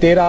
13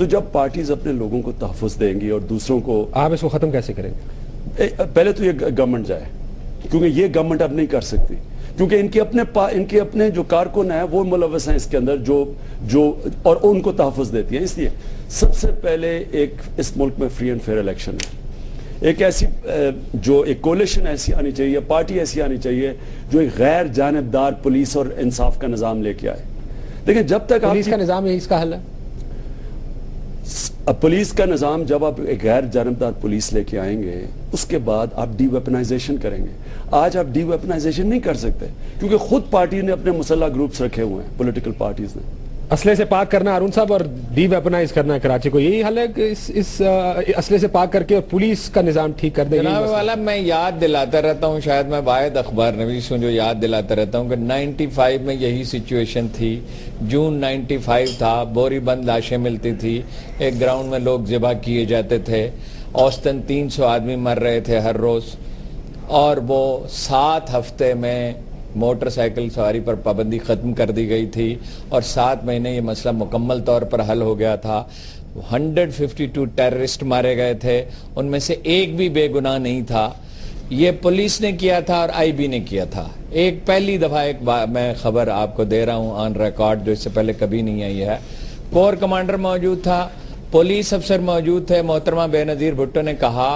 تو جب پارٹیز اپنے لوگوں کو تحفظ دیں گی اور دوسروں کو، آپ اس کو ختم کیسے کریں گے؟ پہلے تو یہ گورنمنٹ جائے، کیونکہ یہ گورنمنٹ اب نہیں کر سکتی، کیونکہ ان کے اپنے جو کارکن ہیں وہ ملوث ہیں اس کے اندر، جو اور ان کو تحفظ دیتی ہیں. اس لیے سب سے پہلے ایک اس ملک میں فری اینڈ فیئر الیکشن ہے، ایک ایسی جو ایک کولیشن ایسی آنی چاہیے، پارٹی ایسی آنی چاہیے جو ایک غیر جانبدار پولیس اور انصاف کا نظام لے کے آئے. دیکھیں جب تک پولیس کا نظام ہے، اس کا حل ہے پولیس کا نظام، جب آپ ایک غیر جانبدار پولیس لے کے آئیں گے اس کے بعد آپ ڈی ویپنائزیشن کریں گے. آج آپ ڈی ویپنائزیشن نہیں کر سکتے کیونکہ خود پارٹی نے اپنے مسلح گروپس رکھے ہوئے ہیں، پولیٹیکل پارٹیز نے. اسلحے سے پاک کرنا ہارون صاحب اور ڈی ویپنائز کرنا ہے کراچی کو، یہی حل ہے کہ اس اسلحے سے پاک کر کے اور پولیس کا نظام ٹھیک کر دے. جناب والا میں یاد دلاتا رہتا ہوں، شاید میں واحد اخبار نویس ہوں جو یاد دلاتا رہتا ہوں کہ 95 میں یہی سچویشن تھی. جون 95 تھا، بوری بند لاشیں ملتی تھی، ایک گراؤنڈ میں لوگ ذبح کیے جاتے تھے، اوسطاً 300 آدمی مر رہے تھے ہر روز، اور وہ 7 ہفتے میں موٹر سائیکل سواری پر پابندی ختم کر دی گئی تھی، اور 7 مہینے یہ مسئلہ مکمل طور پر حل ہو گیا تھا. 152 ٹیررسٹ مارے گئے تھے، ان میں سے ایک بھی بے گناہ نہیں تھا. یہ پولیس نے کیا تھا اور آئی بی نے کیا تھا. ایک پہلی دفعہ میں خبر آپ کو دے رہا ہوں آن ریکارڈ، جو اس سے پہلے کبھی نہیں آئی ہے. کور کمانڈر موجود تھا، پولیس افسر موجود تھے. محترمہ بے نظیر بھٹو نے کہا،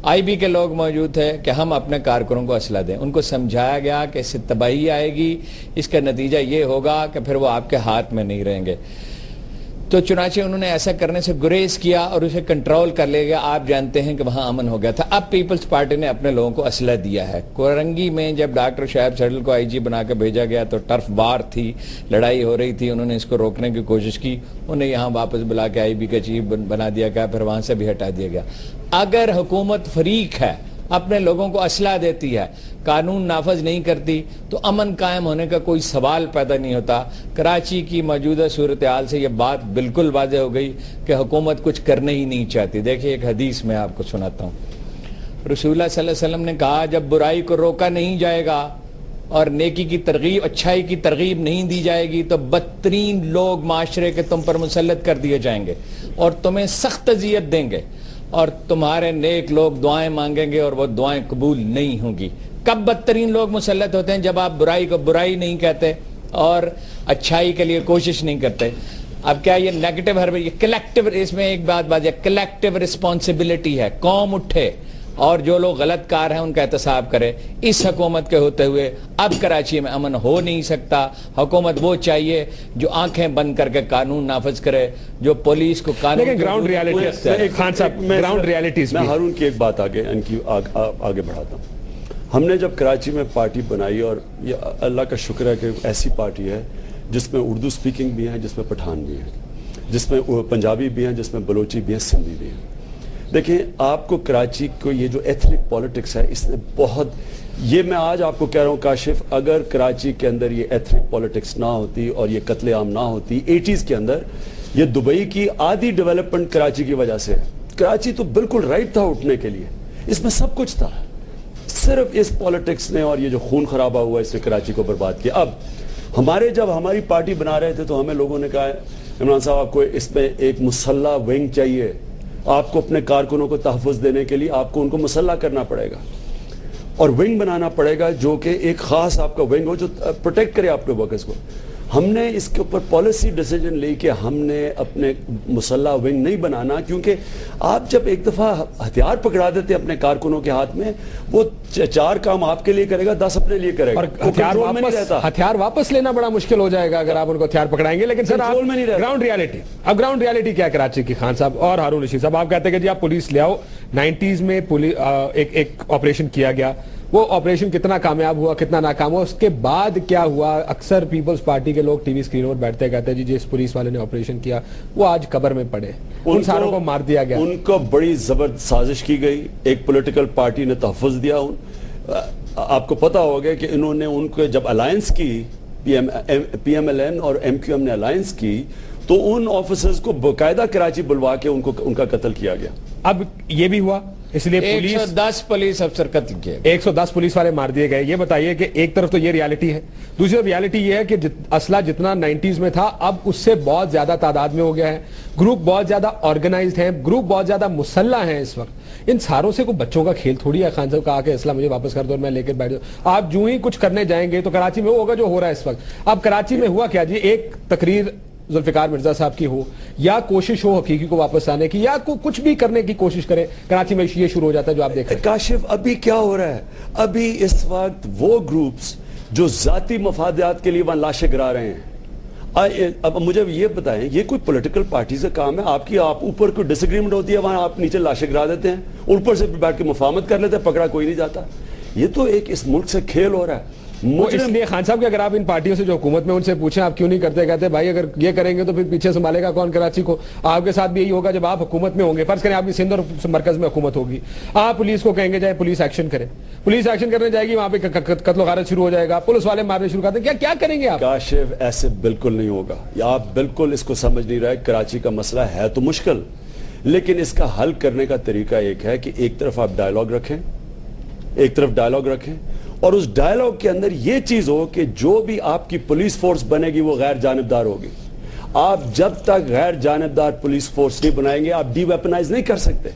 آئی بی کے لوگ موجود تھے کہ ہم اپنے کارکنوں کو اسلحہ دیں. ان کو سمجھایا گیا کہ اس سے تباہی آئے گی، اس کا نتیجہ یہ ہوگا کہ پھر وہ آپ کے ہاتھ میں نہیں رہیں گے. تو چنانچہ انہوں نے ایسا کرنے سے گریز کیا اور اسے کنٹرول کر لے گیا. آپ جانتے ہیں کہ وہاں امن ہو گیا تھا. اب پیپلز پارٹی نے اپنے لوگوں کو اسلحہ دیا ہے. کورنگی میں جب ڈاکٹر شعیب سیڈل کو آئی جی بنا کے بھیجا گیا تو ٹرف بار تھی، لڑائی ہو رہی تھی، انہوں نے اس کو روکنے کی کوشش کی، انہیں یہاں واپس بلا کے آئی بی کا چیف بنا دیا گیا، پھر وہاں سے بھی ہٹا دیا گیا. اگر حکومت فریق ہے، اپنے لوگوں کو اسلحہ دیتی ہے، قانون نافذ نہیں کرتی، تو امن قائم ہونے کا کوئی سوال پیدا نہیں ہوتا. کراچی کی موجودہ صورتحال سے یہ بات بالکل واضح ہو گئی کہ حکومت کچھ کرنے ہی نہیں چاہتی. دیکھیں ایک حدیث میں آپ کو سناتا ہوں. رسول اللہ صلی اللہ علیہ وسلم نے کہا، جب برائی کو روکا نہیں جائے گا اور نیکی کی ترغیب، اچھائی کی ترغیب نہیں دی جائے گی، تو بدترین لوگ معاشرے کے تم پر مسلط کر دیے جائیں گے اور تمہیں سخت اذیت دیں گے، اور تمہارے نیک لوگ دعائیں مانگیں گے اور وہ دعائیں قبول نہیں ہوں گی. کب بدترین لوگ مسلط ہوتے ہیں؟ جب آپ برائی کو برائی نہیں کہتے اور اچھائی کے لیے کوشش نہیں کرتے. اب کیا یہ نیگیٹو ہر یہ کلیکٹیو، اس میں ایک بات یہ کلیکٹیو رسپانسبلٹی ہے. قوم اٹھے اور جو لوگ غلط کار ہیں ان کا احتساب کرے. اس حکومت کے ہوتے ہوئے اب کراچی میں امن ہو نہیں سکتا. حکومت وہ چاہیے جو آنکھیں بند کر کے قانون نافذ کرے، جو پولیس کو قانون. لیکن گراؤنڈ ریالٹی، خان صاحب گراؤنڈ ریالٹیز، میں ہارون کی ایک بات آگے بڑھاتا ہوں. ہم نے جب کراچی میں پارٹی بنائی، اور یہ اللہ کا شکر ہے کہ ایسی پارٹی ہے جس میں اردو سپیکنگ بھی ہیں، جس میں پٹھان بھی ہیں، جس میں پنجابی بھی ہیں، جس میں بلوچی بھی ہیں، سندھی بھی ہیں. دیکھیں آپ کو کراچی کو یہ جو ایتھنک پالیٹکس ہے، اس نے بہت، یہ میں آج آپ کو کہہ رہا ہوں کاشف، اگر کراچی کے اندر یہ ایتھنک پالیٹکس نہ ہوتی اور یہ قتل عام نہ ہوتی 80s کے اندر، یہ دبئی کی آدھی ڈیولپمنٹ کراچی کی وجہ سے ہے. کراچی تو بالکل رائٹ تھا اٹھنے کے لیے، اس میں سب کچھ تھا، صرف اس پالیٹکس نے اور یہ جو خون خرابہ ہوا اس نے کراچی کو برباد کیا. اب جب ہماری پارٹی بنا رہے تھے تو ہمیں لوگوں نے کہا، عمران صاحب آپ کو اس میں ایک مسلح ونگ چاہیے، آپ کو اپنے کارکنوں کو تحفظ دینے کے لیے آپ کو ان کو مسلح کرنا پڑے گا اور ونگ بنانا پڑے گا جو کہ ایک خاص آپ کا ونگ ہو جو پروٹیکٹ کرے آپ کے ورکرز کو. ہم نے اس کے اوپر پالیسی ڈیسیجن لی کہ ہم نے اپنے مسلح ونگ نہیں بنانا، کیونکہ آپ جب ایک دفعہ ہتھیار پکڑا دیتے اپنے کارکنوں کے ہاتھ میں، وہ 4 کام آپ کے لیے کرے گا، 10 اپنے لیے کرے گا، اور ہتھیار واپس لینا بڑا مشکل ہو جائے گا اگر آپ ان کو ہتھیار پکڑائیں گے. لیکن سر گراؤنڈ ریالٹی، اب گراؤنڈ ریالٹی کیا کراچی کی؟ خان صاحب اور ہارون رشید صاحب، آپ کہتے ہیں کہ جی آپ پولیس لے آؤ. 90s میں ایک آپریشن کیا گیا، وہ آپریشن کتنا کامیاب ہوا کتنا ناکام ہوا، اس کے بعد کیا ہوا؟ اکثر پیپلز پارٹی کے لوگ ٹی وی اسکرین پر بیٹھتے کہتے ہیں جی جس پولیس والے نے آپریشن کیا وہ آج قبر میں پڑے، ان ساروں کو مار دیا گیا. ان کو بڑی زبردست سازش کی گئی، ایک پولیٹیکل پارٹی نے تحفظ دیا. آپ کو پتا ہوگا کہ انہوں نے ان کو جب الائنس کی، پی ایم ایل این اور ایم کیو ایم نے الائنس کی، تو ان آفیسرز کو باقاعدہ کراچی بلوا کے ان کا قتل کیا گیا. اب یہ بھی ہوا اس لیے پولیس 110 پولیس افسر قتل کیے، 110 پولیس والے مار دیے گئے. یہ بتائیے کہ ایک طرف تو یہ ریالٹی ہے، دوسری طرف ریالٹی یہ ہے کہ اسلحہ جتنا 90s میں تھا اب اس سے بہت زیادہ تعداد میں ہو گیا ہے، گروپ بہت زیادہ آرگنائزڈ ہیں، گروپ بہت زیادہ مسلح ہیں اس وقت. ان ساروں سے کوئی بچوں کا کھیل تھوڑی ہے. خان صاحب کہا کہ اسلحہ مجھے واپس کر دو اور میں لے کے بیٹھ جاؤں. آپ جو ہی کچھ کرنے جائیں گے تو کراچی میں وہ ہوگا جو ہو رہا ہے اس وقت. اب کراچی میں ہوا کیا جی، ایک تقریر ذوالفقار مرزا صاحب کی ہو یا کوشش ہو حقیقی کو واپس آنے کی یا کچھ بھی کرنے کی کوشش کرے، کراچی میں یہ شروع ہو جاتا ہے جو آپ دیکھ رہے ہیں. کاشف ابھی کیا ہو رہا ہے؟ ابھی اس وقت وہ گروپس جو ذاتی مفادات کے لیے وہاں لاشیں گرا رہے ہیں. اب مجھے یہ بتائیں، یہ کوئی پولیٹیکل پارٹیز کا کام ہے؟ آپ اوپر کوئی ڈس ایگریمنٹ ہوتی ہے وہاں آپ نیچے لاشیں گرا دیتے ہیں، اوپر سے بیٹھ کے مفاہمت کر لیتے ہیں، پکڑا کوئی نہیں جاتا. یہ تو ایک اس ملک سے کھیل ہو رہا ہے. اس لیے خان صاحب کہ اگر آپ ان پارٹیوں سے جو حکومت میں ان سے پوچھیں آپ کیوں نہیں کرتے، کہتے بھائی اگر یہ کریں گے تو پھر پیچھے سنبھالے گا کون کراچی کو. آپ کے ساتھ بھی یہی ہوگا جب آپ حکومت میں ہوں گے. فرض کریں آپ کی سندھ اور مرکز میں حکومت ہوگی، آپ پولیس کو کہیں گے جائے پولیس ایکشن کرے، پولیس ایکشن کرنے جائے گی، وہاں پہ قتل و غارت شروع ہو جائے گا، پولیس والے مارنے شروع کر دیں. کیا کریں گے آپ؟ کاشف ایسے بالکل نہیں ہوگا. آپ بالکل اس کو سمجھ نہیں رہے. کراچی کا مسئلہ ہے تو مشکل، لیکن اس کا حل کرنے کا طریقہ ایک ہے کہ ایک طرف آپ ڈائیلاگ رکھیں اور اس ڈائیلاگ کے اندر یہ چیز ہو کہ جو بھی آپ کی پولیس فورس بنے گی وہ غیر جانبدار ہوگی. آپ جب تک غیر جانبدار پولیس فورس نہیں بنائیں گے آپ ڈی ویپنائز نہیں کر سکتے.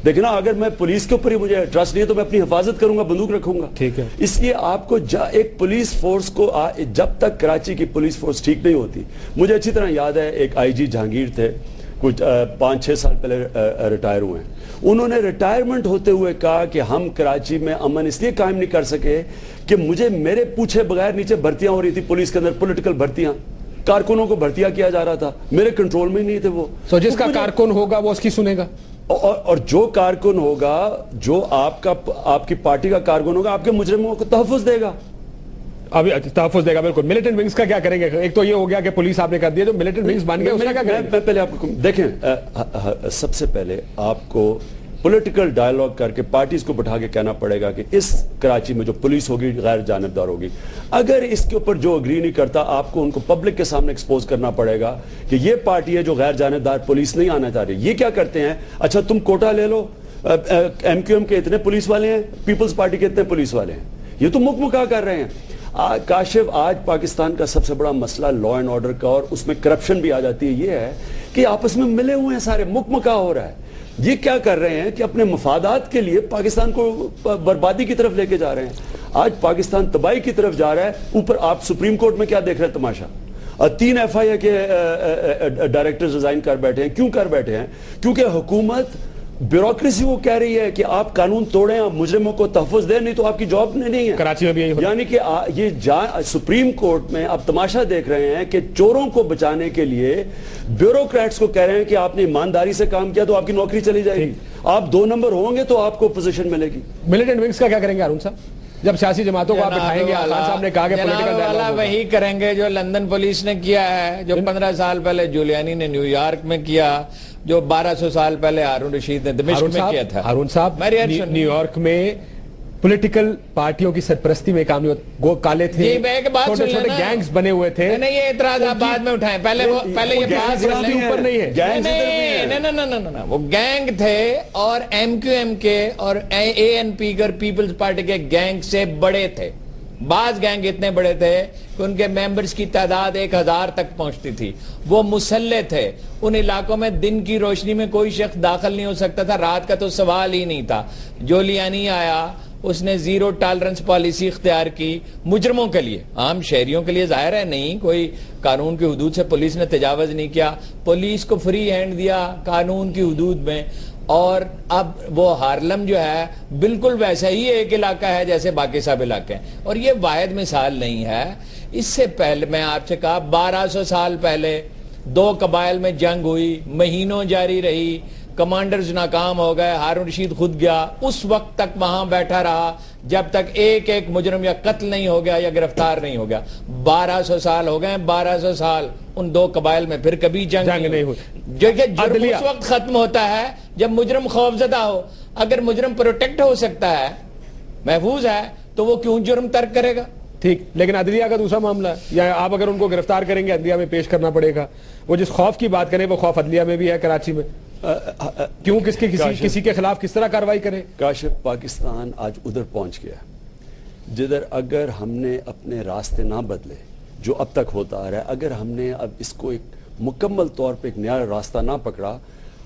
دیکھیں نا، اگر میں پولیس کے اوپر ہی مجھے ٹرسٹ نہیں ہے تو میں اپنی حفاظت کروں گا، بندوق رکھوں گا. ٹھیک ہے. اس لیے آپ کو ایک پولیس فورس کو جب تک کراچی کی پولیس فورس ٹھیک نہیں ہوتی، مجھے اچھی طرح یاد ہے ایک آئی جی جہانگیر تھے، کچھ 5-6 سال پہلے ریٹائر ہوئے ہیں. انہوں نے ریٹائرمنٹ ہوتے ہوئے کہا کہ ہم کراچی میں امن اس لیے قائم نہیں کر سکے کہ میرے پوچھے بغیر نیچے بھرتیاں ہو رہی تھی پولیس کے اندر، پولیٹیکل بھرتیاں، کارکنوں کو بھرتیاں کیا جا رہا تھا، میرے کنٹرول میں ہی نہیں تھے وہ. سو جس کا کارکن ہوگا وہ اس کی سنے گا، اور جو کارکن ہوگا، جو آپ کی پارٹی کا کارکن ہوگا، آپ کے مجرموں کو تحفظ دے گا. ابھی تحفظ دے گا. بالکل. ملیٹنٹ ونگز کا کیا کریں گے؟ ایک تو یہ ہو گیا کہ پولیس آپ نے کر دیا، جو ملیٹنٹ ونگز بن گئے اس کا کیا کریں گے؟ میں پہلے آپ کو دیکھیں، سب سے پہلے آپ کو پولیٹیکل ڈائیلاگ کر کے پارٹیز کو بٹھا کے کہنا پڑے گا کہ اس کراچی میں جو پولیس ہوگی غیر جانبدار ہوگی. اگر اس کے اوپر جو اگری نہیں کرتا، آپ کو ان کو پبلک کے سامنے ایکسپوز کرنا پڑے گا کہ یہ پارٹی ہے جو غیر جانبدار پولیس نہیں آنا چاہ رہی. یہ کیا کرتے ہیں؟ اچھا تم کوٹا لے لو، ایم کیو ایم کے اتنے پولیس والے ہیں، پیپلز پارٹی کے اتنے پولیس والے ہیں، یہ تو مکمکا کر رہے ہیں. کاشف آج پاکستان کا سب سے بڑا مسئلہ لا اینڈ آرڈر کا اور اس میں کرپشن بھی آ جاتی ہے، یہ ہے کہ آپس میں ملے ہوئے ہیں سارے، مکمکا ہو رہا ہے. یہ کیا کر رہے ہیں کہ اپنے مفادات کے لیے پاکستان کو بربادی کی طرف لے کے جا رہے ہیں. آج پاکستان تباہی کی طرف جا رہا ہے. اوپر آپ سپریم کورٹ میں کیا دیکھ رہے ہیں تماشا؟ 3 FIA کے ڈائریکٹر ریزائن کر بیٹھے ہیں. کیوں کر بیٹھے ہیں؟ کیونکہ حکومت بیوروکریسی وہ کہہ رہی ہے کہ آپ قانون توڑیں، آپ مجرموں کو تحفظ دیں، نہیں تو آپ کی جاب نہیں ہے. کراچی میں بھی یہی یعنی کہ یہ سپریم کورٹ میں آپ تماشا دیکھ رہے ہیں کہ چوروں کو بچانے کے لیے بیوروکریٹس کو کہہ رہے ہیں کہ آپ نے ایمانداری سے کام کیا تو آپ کی نوکری چلی جائے گی، آپ 2 نمبر ہوں گے تو آپ کو پوزیشن ملے گی. ملیٹنٹ ونگز کا کیا کریں گے ہارون صاحب جب سیاسی جماعتوں کو آپ بٹھائیں گے؟ خان صاحب نے کہا کہ پولیٹیکل ڈائیلاگ وہی کریں گے جو لندن پولیس نے کیا ہے، جو 15 سال پہلے جولیانی نے نیو یارک میں کیا، جو 1200 سال پہلے ہارون رشید نے دمشق میں کیا تھا. ہارون صاحب نیو یارک میں پولیٹیکل پارٹیوں کی سرپرستی میں کام نہیں ہوتا. وہ کالے تھے، چھوٹے چھوٹے گینگز بنے ہوئے تھے. نہیں یہ اعتراض آپ بعد میں اٹھائیں، پہلے یہ بات اوپر نہیں ہے. نہیں، وہ گینگ تھے اور ایم کیو ایم کے اور اے این پی اور پیپلز پارٹی کے گینگ سے بڑے تھے. بعض گینگ اتنے بڑے تھے کہ ان کے ممبرز کی تعداد 1000 تک پہنچتی تھی. وہ مسلح تھے. ان علاقوں میں دن کی روشنی میں کوئی شخص داخل نہیں ہو سکتا تھا، رات کا تو سوال ہی نہیں تھا. جولیانی آیا، اس نے زیرو ٹالرنس پالیسی اختیار کی مجرموں کے لیے، عام شہریوں کے لیے ظاہر ہے نہیں، کوئی قانون کی حدود سے پولیس نے تجاوز نہیں کیا، پولیس کو فری ہینڈ دیا قانون کی حدود میں. اور اب وہ ہارلم جو ہے بالکل ویسا ہی ایک علاقہ ہے جیسے باقی سب علاقے ہیں. اور یہ واحد مثال نہیں ہے. اس سے پہلے میں آپ سے کہا 1200 سال پہلے 2 قبائل میں جنگ ہوئی، مہینوں جاری رہی، کمانڈرز ناکام ہو گئے، ہارون رشید خود گیا، اس وقت تک وہاں بیٹھا رہا جب تک ایک مجرم یا قتل نہیں ہو گیا یا گرفتار نہیں ہو گیا. 1200 سال ہو گئے، 1200 سال ان 2 قبائل میں پھر کبھی جنگ نہیں ہوئی. جو کہ جرم اس وقت ختم ہوتا ہے جب مجرم خوفزدہ ہو. اگر مجرم پروٹیکٹ ہو سکتا ہے، محفوظ ہے، تو وہ کیوں جرم ترک کرے گا؟ ٹھیک. لیکن عدلیہ کا دوسرا معاملہ ہے، یا آپ اگر ان کو گرفتار کریں گے عدلیہ میں پیش کرنا پڑے گا. وہ جس خوف کی بات کریں وہ خوف عدلیہ میں بھی ہے کراچی میں. کیوں کسی کے خلاف کس طرح کارروائی کریں؟ کاشف پاکستان آج ادھر پہنچ گیا جدھر اگر ہم نے اپنے راستے نہ بدلے جو اب تک ہوتا آ رہا ہے، اگر ہم نے اب اس کو ایک مکمل طور پہ ایک نیا راستہ نہ پکڑا،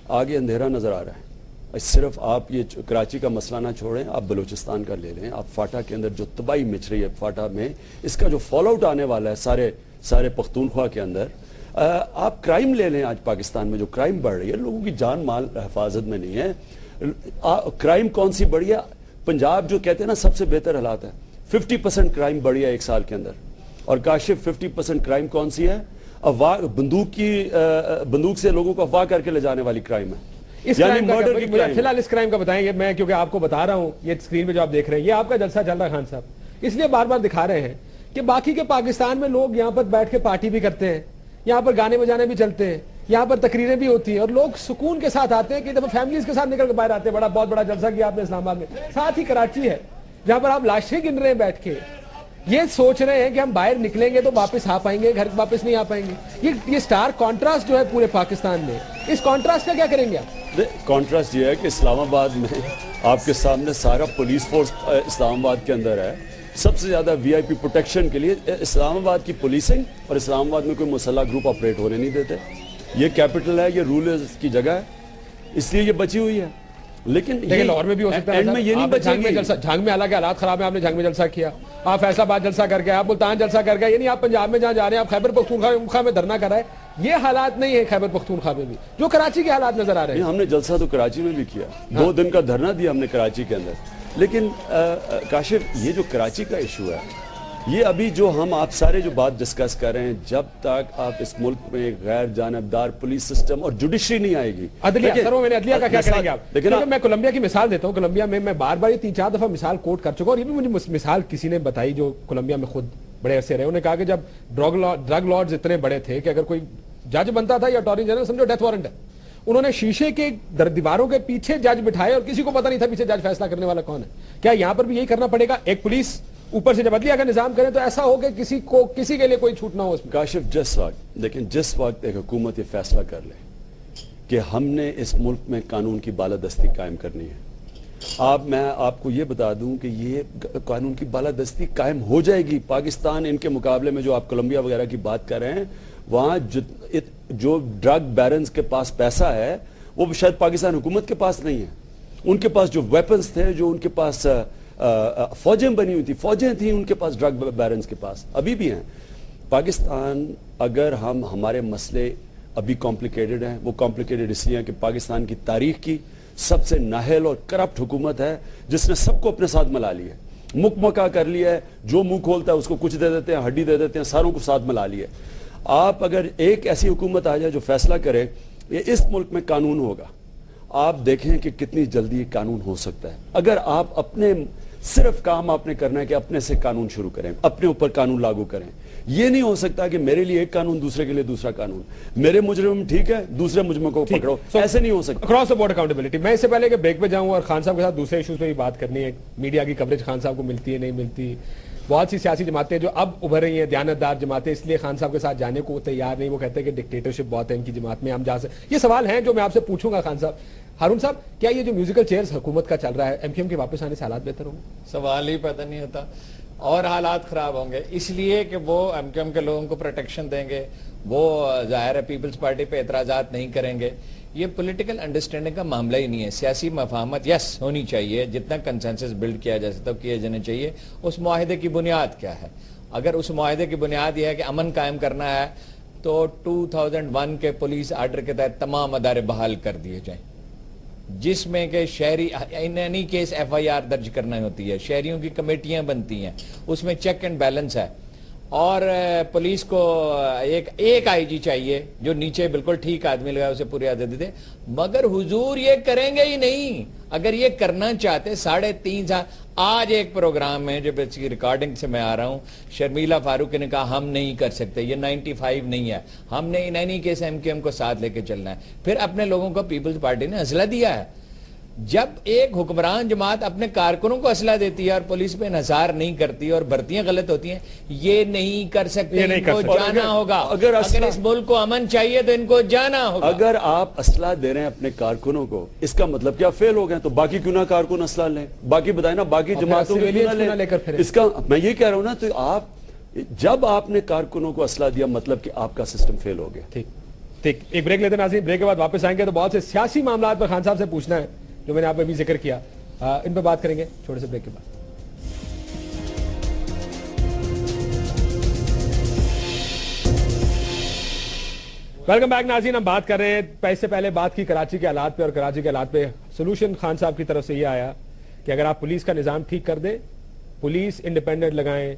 آگے اندھیرا نظر آ رہا ہے۔ صرف آپ یہ کراچی کا مسئلہ نہ چھوڑیں، آپ بلوچستان کا لے لیں، آپ فاٹا کے اندر جو تباہی مچ رہی ہے فاٹا میں، اس کا جو فال آؤٹ آنے والا ہے سارے پختونخوا کے اندر، آپ کرائم لے لیں۔ آج پاکستان میں جو کرائم بڑھ رہی ہے، لوگوں کی جان مال حفاظت میں نہیں ہے، کرائم کون سی بڑھی ہے؟ پنجاب جو کہتے ہیں نا سب سے بہتر حالات ہے، 50% کرائم بڑھی ہے ایک سال کے اندر، اور کاشف 50% کرائم کون سی ہے؟ بندوق سے لوگوں کو اغوا کر کے لے جانے والی کرائم ہے، یعنی مرڈر کی کرائم۔ فی الحال اس کرائم کا بتائیں گے، میں کیونکہ آپ کو بتا رہا ہوں، یہ اسکرین پہ جو آپ دیکھ رہے ہیں یہ آپ کا جلسہ چل رہا ہے خان صاحب، اس لیے بار بار دکھا رہے ہیں کہ باقی کے پاکستان میں لوگ یہاں پر بیٹھ کے پارٹی بھی کرتے ہیں، یہاں پر گانے بجانے بھی چلتے ہیں، یہاں پر تقریریں بھی ہوتی ہیں، اور لوگ سکون کے ساتھ آتے ہیں کہ جب فیملیز کے ساتھ نکل کے باہر آتے ہیں۔ بہت بڑا جلسہ کیا آپ نے اسلام آباد میں، ساتھ ہی کراچی ہے جہاں پر آپ لاشیں گن رہے ہیں بیٹھ کے، یہ سوچ رہے ہیں کہ ہم باہر نکلیں گے تو واپس آ پائیں گے، گھر واپس نہیں آ پائیں گے۔ یہ سٹار کانٹراسٹ جو ہے پورے پاکستان میں، اس کانٹراسٹ کا کیا کریں گے آپ؟ کانٹراسٹ یہ ہے کہ اسلام آباد میں آپ کے سامنے سارا پولیس فورس اسلام آباد کے اندر ہے، سب سے زیادہ وی آئی پی پروٹیکشن کے لیے اسلام آباد کی پولیسنگ، اور اسلام آباد میں کوئی مسلح گروپ آپریٹ ہونے نہیں دیتے۔ یہ کیپٹل ہے، یہ رولرز کی جگہ ہے، اس لیے یہ بچی ہوئی ہے۔ لیکن لاہور میں بھی ہو سکتا ہے، میں یہ نہیں بچے گی۔ جھانگ میں حالانکہ حالات خراب ہیں، آپ نے جھانگ میں جلسہ کیا، آپ فیصل آباد جلسہ کر گئے، آپ ملتان جلسہ کر گئے، یعنی آپ پنجاب میں جہاں جا رہے ہیں، آپ خیبر پختونخوا میں دھرنا کر رہے ہیں، یہ حالات نہیں ہے خیبر پختونخوا میں بھی جو کراچی کے حالات نظر آ رہے ہیں۔ ہم نے جلسہ تو کراچی میں بھی کیا، 2 دن کا دھرنا دیا ہم نے کراچی کے اندر، لیکن کاشف یہ جو کراچی کا ایشو ہے، یہ ابھی جو ہم آپ سارے جو بات ڈسکس کر رہے ہیں، جب تک آپ اس ملک میں غیر جانبدار پولیس سسٹم اور جوڈیشری نہیں آئے گی، عدلیہ کا کیا کریں گے آپ؟ لیکن میں کولمبیا کی مثال دیتا ہوں، کولمبیا میں بار بار یہ 3-4 دفعہ مثال کوٹ کر چکا ہوں، اور یہ بھی مجھے مثال کسی نے بتائی جو کولمبیا میں خود بڑے عرصے رہے، انہوں نے کہا کہ جب ڈرگ لارڈز اتنے بڑے تھے کہ اگر کوئی جج بنتا تھا یا اٹارنی جنرل، سمجھو ڈیتھ وارنٹ ہے، انہوں نے شیشے کے دیواروں کے پیچھے جج بٹھائے اور کسی کو پتہ نہیں تھا پیچھے جج فیصلہ کرنے والا کون ہے۔ کیا یہاں پر بھی یہی کرنا پڑے گا؟ ایک پولیس اوپر سے جب عدلیہ کا نظام کرے تو ایسا ہو کہ کسی کے لیے کوئی چھوٹ نہ ہو اس میں؟ کاشف جس وقت ایک حکومت یہ فیصلہ کر لے کہ ہم نے اس ملک میں قانون کی بالادستی قائم کرنی ہے، میں آپ کو یہ بتا دوں کہ یہ قانون کی بالادستی قائم ہو جائے گی۔ پاکستان ان کے مقابلے میں جو آپ کولمبیا وغیرہ کی بات کر رہے ہیں، وہاں جو ڈرگ بیرنز کے پاس پیسہ ہے وہ شاید پاکستان حکومت کے پاس نہیں ہے۔ ان کے پاس جو ویپنز تھے، جو ان کے پاس فوجیں بنی ہوئی تھی، فوجیں تھیں ان کے پاس، ڈرگ بیرنز کے پاس ابھی بھی ہیں۔ پاکستان اگر ہمارے مسئلے ابھی کمپلیکیٹڈ ہیں، وہ کمپلیکیٹڈ اس لیے ہیں کہ پاکستان کی تاریخ کی سب سے نااہل اور کرپٹ حکومت ہے جس نے سب کو اپنے ساتھ ملا لیا ہے، مکمکا کر لیا ہے، جو منہ کھولتا ہے اس کو کچھ دے دیتے ہیں، ہڈی دے دیتے ہیں، ساروں کو ساتھ ملا لیا ہے۔ آپ اگر ایک ایسی حکومت آ جائے جو فیصلہ کرے یہ اس ملک میں قانون ہوگا، آپ دیکھیں کہ کتنی جلدی یہ قانون ہو سکتا ہے۔ اگر آپ اپنے صرف کام آپ نے کرنا ہے کہ اپنے سے قانون شروع کریں، اپنے اوپر قانون لاگو کریں۔ یہ نہیں ہو سکتا کہ میرے لیے ایک قانون، دوسرے کے لیے دوسرا قانون، میرے مجرم ٹھیک ہے، دوسرے مجرم کو پکڑو، ایسے نہیں ہو سکتا۔ Across the board accountability. میں اس سے پہلے کہ بریک پہ جاؤں اور خان صاحب کے ساتھ دوسرے ایشوز پہ بھی بات کرنی ہے، میڈیا کی کوریج خان صاحب کو ملتی ہے نہیں ملتی، بہت سی سیاسی جماعتیں جو اب ابھر رہی ہیں دیانتدار جماعتیں، اس لیے خان صاحب کے ساتھ جانے کو تیار نہیں، وہ کہتے ہیں کہ ڈکٹیٹرشپ بہت ہے ان کی جماعت میں، ہم جا سکتے۔ یہ سوال ہیں جو میں آپ سے پوچھوں گا خان صاحب۔ ہارون صاحب، کیا یہ جو میوزیکل چیئرز حکومت کا چل رہا ہے، ایم کیو ایم کے واپس آنے سے حالات بہتر ہوں گے؟ سوال ہی پیدا نہیں ہوتا، اور حالات خراب ہوں گے، اس لیے کہ وہ ایم کیو ایم کے لوگوں کو پروٹیکشن دیں گے، وہ ظاہر ہے پیپلز پارٹی پہ اعتراضات نہیں کریں گے۔ یہ پولیٹیکل انڈرسٹینڈنگ کا معاملہ ہی نہیں ہے، سیاسی مفاہمت یس ہونی چاہیے، جتنا کنسنسس بلڈ کیا جا سکتا ہے کیے جانے چاہیے۔ اس معاہدے کی بنیاد کیا ہے؟ اگر اس معاہدے کی بنیاد یہ ہے کہ امن قائم کرنا ہے تو 2001 کے پولیس آرڈر کے تحت تمام ادارے بحال کر دیے جائیں، جس میں کہ شہری any case F I R درج کرنا ہوتی ہے، شہریوں کی کمیٹیاں بنتی ہیں، اس میں چیک اینڈ بیلنس ہے، اور پولیس کو ایک آئی جی چاہیے جو نیچے بالکل ٹھیک آدمی لگا اسے پوری آزادی دے، مگر حضور یہ کریں گے ہی نہیں۔ اگر یہ کرنا چاہتے 3.5 سال، آج ایک پروگرام میں جو ریکارڈنگ سے میں آ رہا ہوں، شرمیلا فاروقی نے کہا ہم نہیں کر سکتے، یہ 95 نہیں ہے، ہم نے نہیں کیس ایم کیو ایم کو ساتھ لے کے چلنا ہے۔ پھر اپنے لوگوں کو پیپلز پارٹی نے حوصلہ دیا ہے، جب ایک حکمران جماعت اپنے کارکنوں کو اسلحہ دیتی ہے اور پولیس پہ انحصار نہیں کرتی اور بھرتیاں غلط ہوتی ہیں، یہ نہیں کر سکتے، ان کو جانا ہوگا۔ اگر اس ملک کو امن چاہیے تو ان کو جانا ہوگا۔ اگر آپ اسلحہ دے رہے ہیں اپنے کارکنوں کو، اس کا مطلب کیا فیل ہو گئے؟ تو باقی کیوں نہ کارکن اسلحہ لیں؟ باقی بتائیں نا، باقی جماعتوں کو کیوں نہ لیں؟ اس کا میں یہ کہہ رہا ہوں نا، تو آپ جب آپ نے کارکنوں کو اسلحہ دیا مطلب کہ آپ کا سسٹم فیل ہو گیا۔ ٹھیک، ایک بریک لیتے ہیں ناظرین، بریک کے بعد واپس آئیں گے تو بہت سے سیاسی معاملات پر خان صاحب سے پوچھنا ہے جو میں نے آپ پہ بھی ذکر کیا، ان پہ بات کریں گے چھوٹے سے بریک کے بعد۔ ویلکم بیک ناظرین، ہم بات کر رہے ہیں، اس سے پہلے بات کی کراچی کے حالات پہ، اور کراچی کے حالات پہ سولوشن خان صاحب کی طرف سے یہ آیا کہ اگر آپ پولیس کا نظام ٹھیک کر دیں، پولیس انڈیپینڈنٹ لگائیں،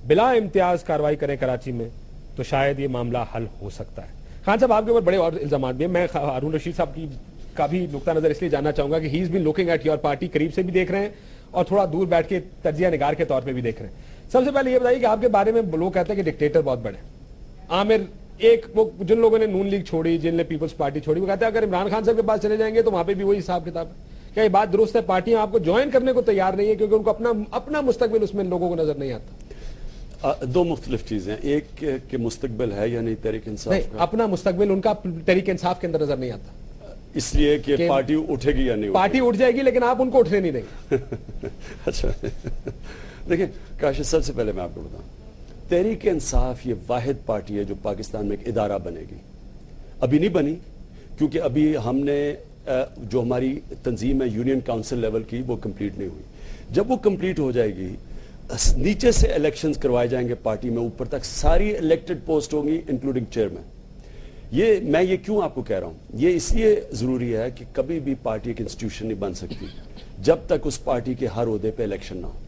بلا امتیاز کاروائی کریں کراچی میں، تو شاید یہ معاملہ حل ہو سکتا ہے۔ خان صاحب آپ کے اوپر بڑے اور الزامات بھی ہیں، میں ہارون رشید صاحب کی کا بھی نقطہ نظر اس لیے جاننا چاہوں گا کہ he is been looking at your party, قریب سے بھی دیکھ رہے ہیں اور تھوڑا دور بیٹھ کے تجزیہ نگار کے طور پہ بھی دیکھ رہے ہیں۔ سب سے پہلے یہ بتائیے کہ آپ کے بارے میں لوگ کہتے ہیں کہ ڈکٹیٹر بہت بڑے، عامر ایک وہ جن لوگوں نے نون لیگ چھوڑی، جن نے پیپلز پارٹی چھوڑی، وہ کہتے ہیں اگر عمران خان صاحب کے پاس چلے جائیں گے تو وہاں پہ بھی وہی حساب کتاب ہے۔ کیا یہ بات درست ہے؟ پارٹیاں آپ کو جوائن کرنے کو تیار نہیں ہے کیونکہ ان کو اپنا مستقبل اس میں لوگوں کو نظر نہیں آتا؟ دو مختلف چیزیں، ایک کہ مستقبل ہے یا نہیں تحریک انصاف کا، اپنا مستقبل ان کا تحریک انصاف کے اندر نظر نہیں آتا، اس لیے کہ پارٹی اٹھے گی یا نہیں، پارٹی اٹھ جائے گی لیکن آپ ان کو اٹھنے نہیں دیں گے۔ اچھا دیکھیں کاشف، سب سے پہلے میں آپ کو بتاؤں، تحریک انصاف یہ واحد پارٹی ہے جو پاکستان میں ایک ادارہ بنے گی۔ ابھی نہیں بنی کیونکہ ابھی ہم نے جو ہماری تنظیم ہے یونین کاؤنسل لیول کی، وہ کمپلیٹ نہیں ہوئی۔ جب وہ کمپلیٹ ہو جائے گی، نیچے سے الیکشنز کروائے جائیں گے پارٹی میں، اوپر تک ساری الیکٹڈ پوسٹ ہوں گی انکلوڈنگ چیئرمین۔ میں یہ کیوں آپ کو کہہ رہا ہوں، یہ اس لیے ضروری ہے کہ کبھی بھی پارٹی ایک انسٹیٹیوشن نہیں بن سکتی جب تک اس پارٹی کے ہر عہدے پہ الیکشن نہ ہو۔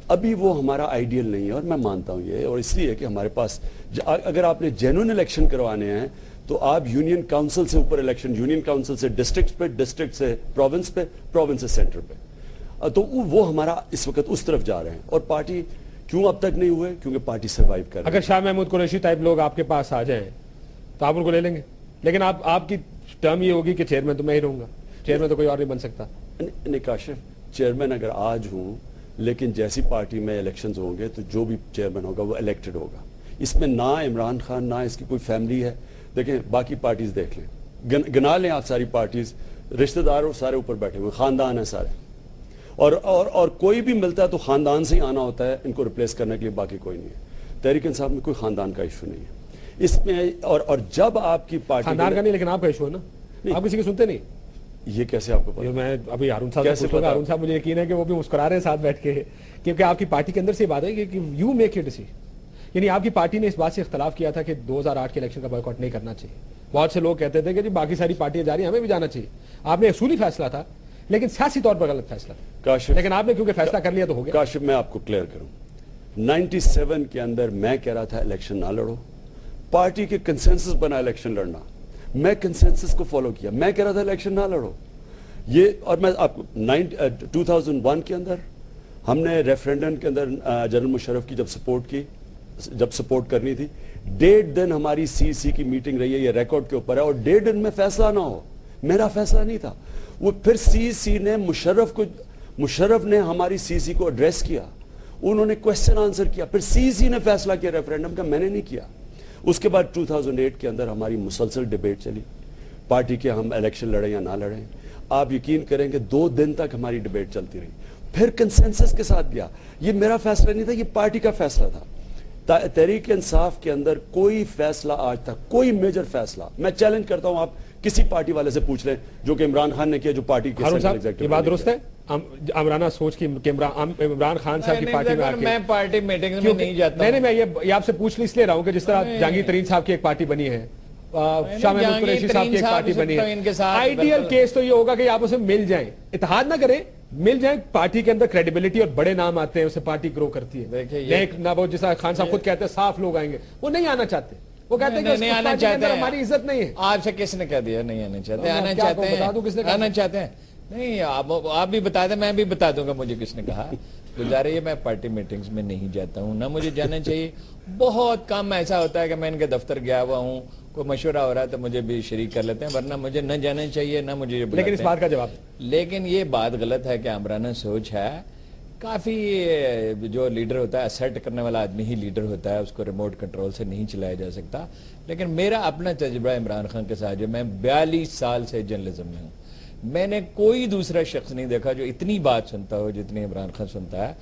ابھی وہ ہمارا آئیڈیل نہیں ہے اور میں مانتا ہوں یہ، اور اس لیے کہ ہمارے پاس اگر آپ نے جینوئن الیکشن کروانے ہیں تو آپ یونین کاؤنسل سے اوپر الیکشن، یونین کاؤنسل سے ڈسٹرکٹ پہ، ڈسٹرکٹ سے پروونس پہ، پروونس سے سینٹر پہ، تو وہ ہمارا اس وقت اس طرف جا رہے ہیں۔ اور پارٹی کیوں اب تک نہیں ہوئے؟ کیونکہ پارٹی سروائیو کر رہی ہے۔ اگر شاہ محمود قریشی ٹائپ لوگ آپ کے پاس آ جائیں تو آپ ان کو لے لیں گے، لیکن آپ کی ٹرم یہ ہوگی کہ چیئرمین تو میں ہی رہوں گا، چیئرمین تو کوئی اور نہیں بن سکتا۔ کاشف، چیئرمین اگر آج ہوں لیکن جیسی پارٹی میں الیکشنز ہوں گے تو جو بھی چیئرمین ہوگا وہ الیکٹڈ ہوگا۔ اس میں نہ عمران خان نہ اس کی کوئی فیملی ہے۔ دیکھیں باقی پارٹیز دیکھ لیں، گنا لیں آپ ساری پارٹیز، رشتہ دار سارے اوپر بیٹھے ہوئے، خاندان ہیں سارے، اور کوئی بھی ملتا ہے تو خاندان سے ہی آنا ہوتا ہے ان کو ریپلیس کرنے کے لیے، باقی کوئی نہیں ہے۔ تحریک انصاف میں کوئی خاندان کا ایشو نہیں ہے اس میں، اور جب آپ کی پارٹی خاندان کا نہیں لیکن آپ کا ایشو ہے نا، آپ کسی کی سنتے نہیں۔ یہ کیسے آپ کو پتا؟ میں ابھی ہارون صاحب سے پوچھوں گا، ہارون صاحب مجھے یقین ہے کہ وہ بھی مسکرا رہے ہیں ساتھ بیٹھ کے، کیونکہ آپ کی پارٹی کے اندر سے یہ بات ہے کہ یو میک اٹ ڈیسیژن، یعنی آپ کی پارٹی نے اس بات سے اختلاف کیا تھا کہ 2008 کے الیکشن کا بائیکاٹ نہیں کرنا چاہیے۔ بہت سے لوگ کہتے تھے کہ جی باقی ساری پارٹیاں جا رہی ہیں ہمیں بھی جانا چاہیے۔ آپ نے اصولی فیصلہ تھا لیکن سیاسی طور پر غلط فیصلہ تھا، لیکن آپ نے کیونکہ فیصلہ کر لیا تو ہو گیا۔ کاشف میں آپ کو کلیئر کروں، 97 کے اندر میں کہہ رہا تھا الیکشن نہ لڑو، پارٹی کے کنسنسس بنا الیکشن لڑنا، میں کنسنسس کو فالو کیا، میں کہہ رہا تھا الیکشن نہ لڑو یہ۔ اور میں آپ کو 2001 کے اندر ہم نے ریفرینڈم کے اندر جنرل مشرف کی جب سپورٹ کرنی تھی، 1.5 دن ہماری سی کی میٹنگ رہی ہے، یہ ریکارڈ کے اوپر ہے، اور 1.5 دن میں فیصلہ نہ ہو، میرا فیصلہ نہیں تھا وہ، پھر سی نے مشرف نے ہماری سی کو ایڈریس کیا، انہوں نے کوسچن آنسر کیا، پھر سی نے فیصلہ کیا ریفرینڈم کا، میں نے نہیں کیا۔ اس کے بعد 2008 کے اندر ہماری مسلسل ڈیبیٹ چلی پارٹی کے، ہم الیکشن لڑیں یا نہ لڑیں۔ آپ یقین کریں کہ 2 دن تک ہماری ڈیبیٹ چلتی رہی، پھر کنسنسس کے ساتھ گیا۔ یہ میرا فیصلہ نہیں تھا، یہ پارٹی کا فیصلہ تھا۔ تحریک انصاف کے اندر کوئی فیصلہ آج تک، کوئی میجر فیصلہ، میں چیلنج کرتا ہوں، آپ کسی پارٹی والے سے پوچھ لیں جو کہ عمران خان نے کیا، جو پارٹی کے یہ بات درست ہے عمرانہ سوچ کی کہ عمران خان صاحب کی پارٹی میں میں پارٹی میٹنگ میں نہیں جاتا ہوں۔ میں یہ آپ سے پوچھ اس لیے رہا ہوں کہ جس طرح جہانگیر ترین صاحب کی ایک پارٹی بنی ہے، شاہ محمود قریشی صاحب کی ایک پارٹی بنی ہے، آئیڈیل کیس تو یہ ہوگا کہ آپ اسے مل جائیں، اتحاد نہ کریں، مل جائیں، پارٹی کے اندر کریڈیبلٹی اور بڑے نام آتے ہیں، اسے پارٹی گرو کرتی ہے۔ وہ جیسا خان صاحب خود کہتے ہیں صاف لوگ آئیں گے، وہ نہیں آنا چاہتے، وہ کہتے ہیں کہ آنا چاہتے ہیں، ہماری عزت نہیں ہے۔ آپ سے کس نے کہہ دیا نہیں آنا چاہتے؟ آنا چاہتے ہیں، آنا چاہتے ہیں۔ نہیں آپ بھی بتا دیں, میں بھی بتا دوں گا مجھے کس نے کہا. گزارے یہ میں پارٹی میٹنگز میں نہیں جاتا ہوں, نہ مجھے جانا چاہیے. بہت کم ایسا ہوتا ہے کہ میں ان کے دفتر گیا ہوا ہوں, کوئی مشورہ ہو رہا ہے تو مجھے بھی شریک کر لیتے ہیں, ورنہ مجھے نہ جانا چاہیے نہ مجھے یہ بلاتے ہیں. لیکن اس بات کا جواب, لیکن یہ بات غلط ہے کہ عامرانہ سوچ ہے. کافی جو لیڈر ہوتا ہے, اسرٹ کرنے والا آدمی ہی لیڈر ہوتا ہے, اس کو ریموٹ کنٹرول سے نہیں چلایا جا سکتا. لیکن میرا اپنا تجربہ عمران خان کے ساتھ, جو میں 42 سال سے جرنلزم میں ہوں, میں نے کوئی دوسرا شخص نہیں دیکھا جو اتنی بات سنتا ہو جتنی عمران خان سنتا ہے.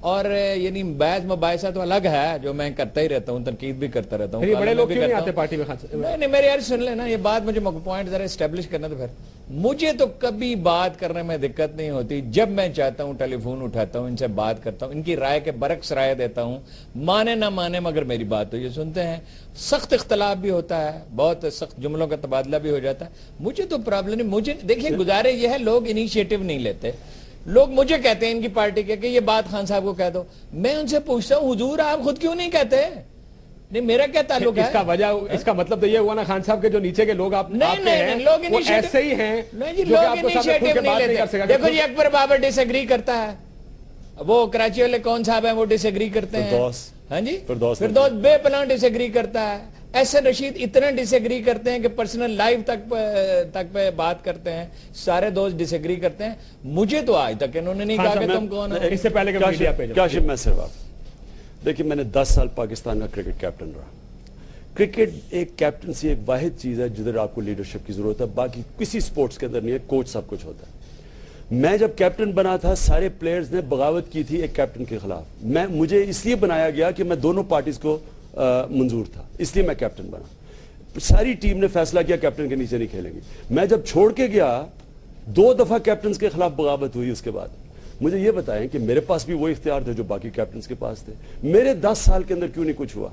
اور یعنی بحث مباحثہ تو الگ ہے جو میں کرتا ہی رہتا ہوں, تنقید بھی کرتا رہتا ہوں. یہ بڑے لوگ کیوں نہیں آتے پارٹی میں؟ نہیں میرے یار سن لینا یہ بات, مجھے پوائنٹ ذرا اسٹیبلش کرنا. تو پھر مجھے تو کبھی بات کرنے میں دقت نہیں ہوتی. جب میں چاہتا ہوں ٹیلی فون اٹھاتا ہوں, ان سے بات کرتا ہوں, ان کی رائے کے برعکس رائے دیتا ہوں, مانے نہ مانے مگر میری بات تو یہ سنتے ہیں. سخت اختلاف بھی ہوتا ہے, بہت سخت جملوں کا تبادلہ بھی ہو جاتا ہے. مجھے تو پرابلم نہیں. مجھے دیکھیے گزارے یہ ہے, لوگ انیشیٹو نہیں لیتے. لوگ مجھے کہتے ہیں ان کی پارٹی کے کہ یہ بات خان صاحب کو کہہ دو. میں ان سے پوچھتا ہوں حضور آپ خود کیوں نہیں کہتے؟ نہیں میرا کیا تعلق ہے؟ اس کا وجہ, اس کا مطلب تو یہ ہوا نا خان صاحب کے جو نیچے کے لوگ آپ لوگ ایسے ہی ہیں لوگ انیشیٹو نہیں لیتے. دیکھو جی اکبر بابر ڈس ایگری کرتا ہے, وہ کراچی والے کون صاحب ہیں وہ ڈس ایگری کرتے ہیں. ہاں جی فردوس بے پناہ ڈس ایگری کرتا ہے. احسن رشید اتنا ڈس ایگری کرتے ہیں کہ پرسنل لائف تک پہ بات کرتے ہیں. سارے دوست ڈس ایگری کرتے ہیں. مجھے تو آج تک انہوں نے نہیں کہا کہ تم کون ہو. اس سے پہلے کاشف میں صرف دیکھیں, میں نے 10 سال پاکستان کا کرکٹ کیپٹن رہا. کرکٹ ایک کیپٹنسی ایک واحد چیز ہے جدھر آپ کو لیڈرشپ کی ضرورت ہے, باقی کسی سپورٹس کے اندر نہیں ہے. کوچ سب کچھ ہوتا ہے. میں جب کیپٹن بنا تھا, سارے پلیئرز نے بغاوت کی تھی ایک کیپٹن کے خلاف. مجھے اس لیے بنایا گیا کہ میں دونوں پارٹیز کو منظور تھا, اس لیے میں کیپٹن بنا. ساری ٹیم نے فیصلہ کیا کیپٹن کے نیچے نہیں کھیلیں گے. میں جب چھوڑ کے گیا 2 دفعہ کیپٹنز کے خلاف بغاوت ہوئی. اس کے بعد مجھے یہ بتائیں کہ میرے پاس بھی وہ اختیار تھے جو باقی کیپٹنز کے پاس تھے. میرے 10 سال کے اندر کیوں نہیں کچھ ہوا؟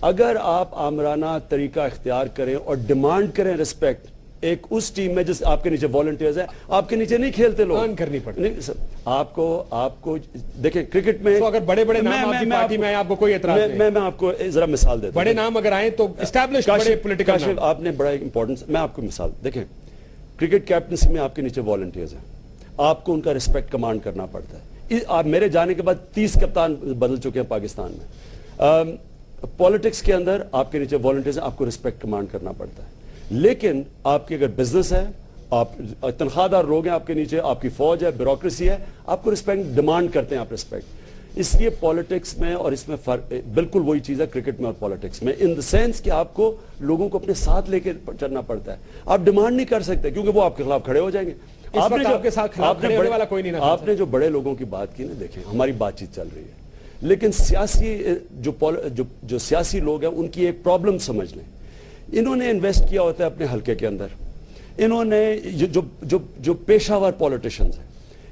اگر آپ آمرانہ طریقہ اختیار کریں اور ڈیمانڈ کریں رسپیکٹ, ایک اس ٹیم میں جس آپ کے نیچے والنٹیئرز ہیں, آپ کے نیچے نہیں کھیلتے لوگ, ارن کرنی پڑتی ہے. آپ کو دیکھیں کرکٹ میں اگر بڑے بڑے نام آپ کی پارٹی میں آئیں, آپ کو کوئی اعتراض نہیں. میں آپ کو ذرا مثال دیتا ہوں. بڑے نام اگر آئیں تو اسٹیبلش بڑے پولیٹیکل نام. آپ نے بڑا امپورٹنس, میں آپ کو مثال دیکھیں, کرکٹ کیپٹنسی میں آپ کے نیچے والنٹیئرز ہیں, آپ کو ان کا رسپیکٹ کمانڈ کرنا پڑتا ہے. آپ میرے جانے کے بعد 30 کپتان بدل چکے ہیں پاکستان میں. پولیٹکس کے اندر آپ کے نیچے والنٹیئرز ہیں, آپ کو رسپیکٹ کمانڈ کرنا پڑتا ہے. لیکن آپ کی اگر بزنس ہے, آپ تنخواہ دار لوگ ہیں آپ کے نیچے, آپ کی فوج ہے, بیوروکریسی ہے, آپ کو رسپیکٹ ڈیمانڈ کرتے ہیں آپ رسپیکٹ. اس لیے پولیٹکس میں اور اس میں فرق بالکل وہی چیز ہے کرکٹ میں اور پولیٹکس میں, ان دا سینس کہ آپ کو لوگوں کو اپنے ساتھ لے کے چلنا پڑتا ہے. آپ ڈیمانڈ نہیں کر سکتے کیونکہ وہ آپ کے خلاف کھڑے ہو جائیں گے. آپ نے جو بڑے لوگوں کی بات کی نا, دیکھیں ہماری بات چیت چل رہی ہے, لیکن سیاسی جو سیاسی لوگ ہیں ان کی ایک پرابلم سمجھ لیں. انہوں نے انویسٹ کیا ہوتا ہے اپنے حلقے کے اندر. انہوں نے جو پیشہ ور پولیٹیشنز ہیں,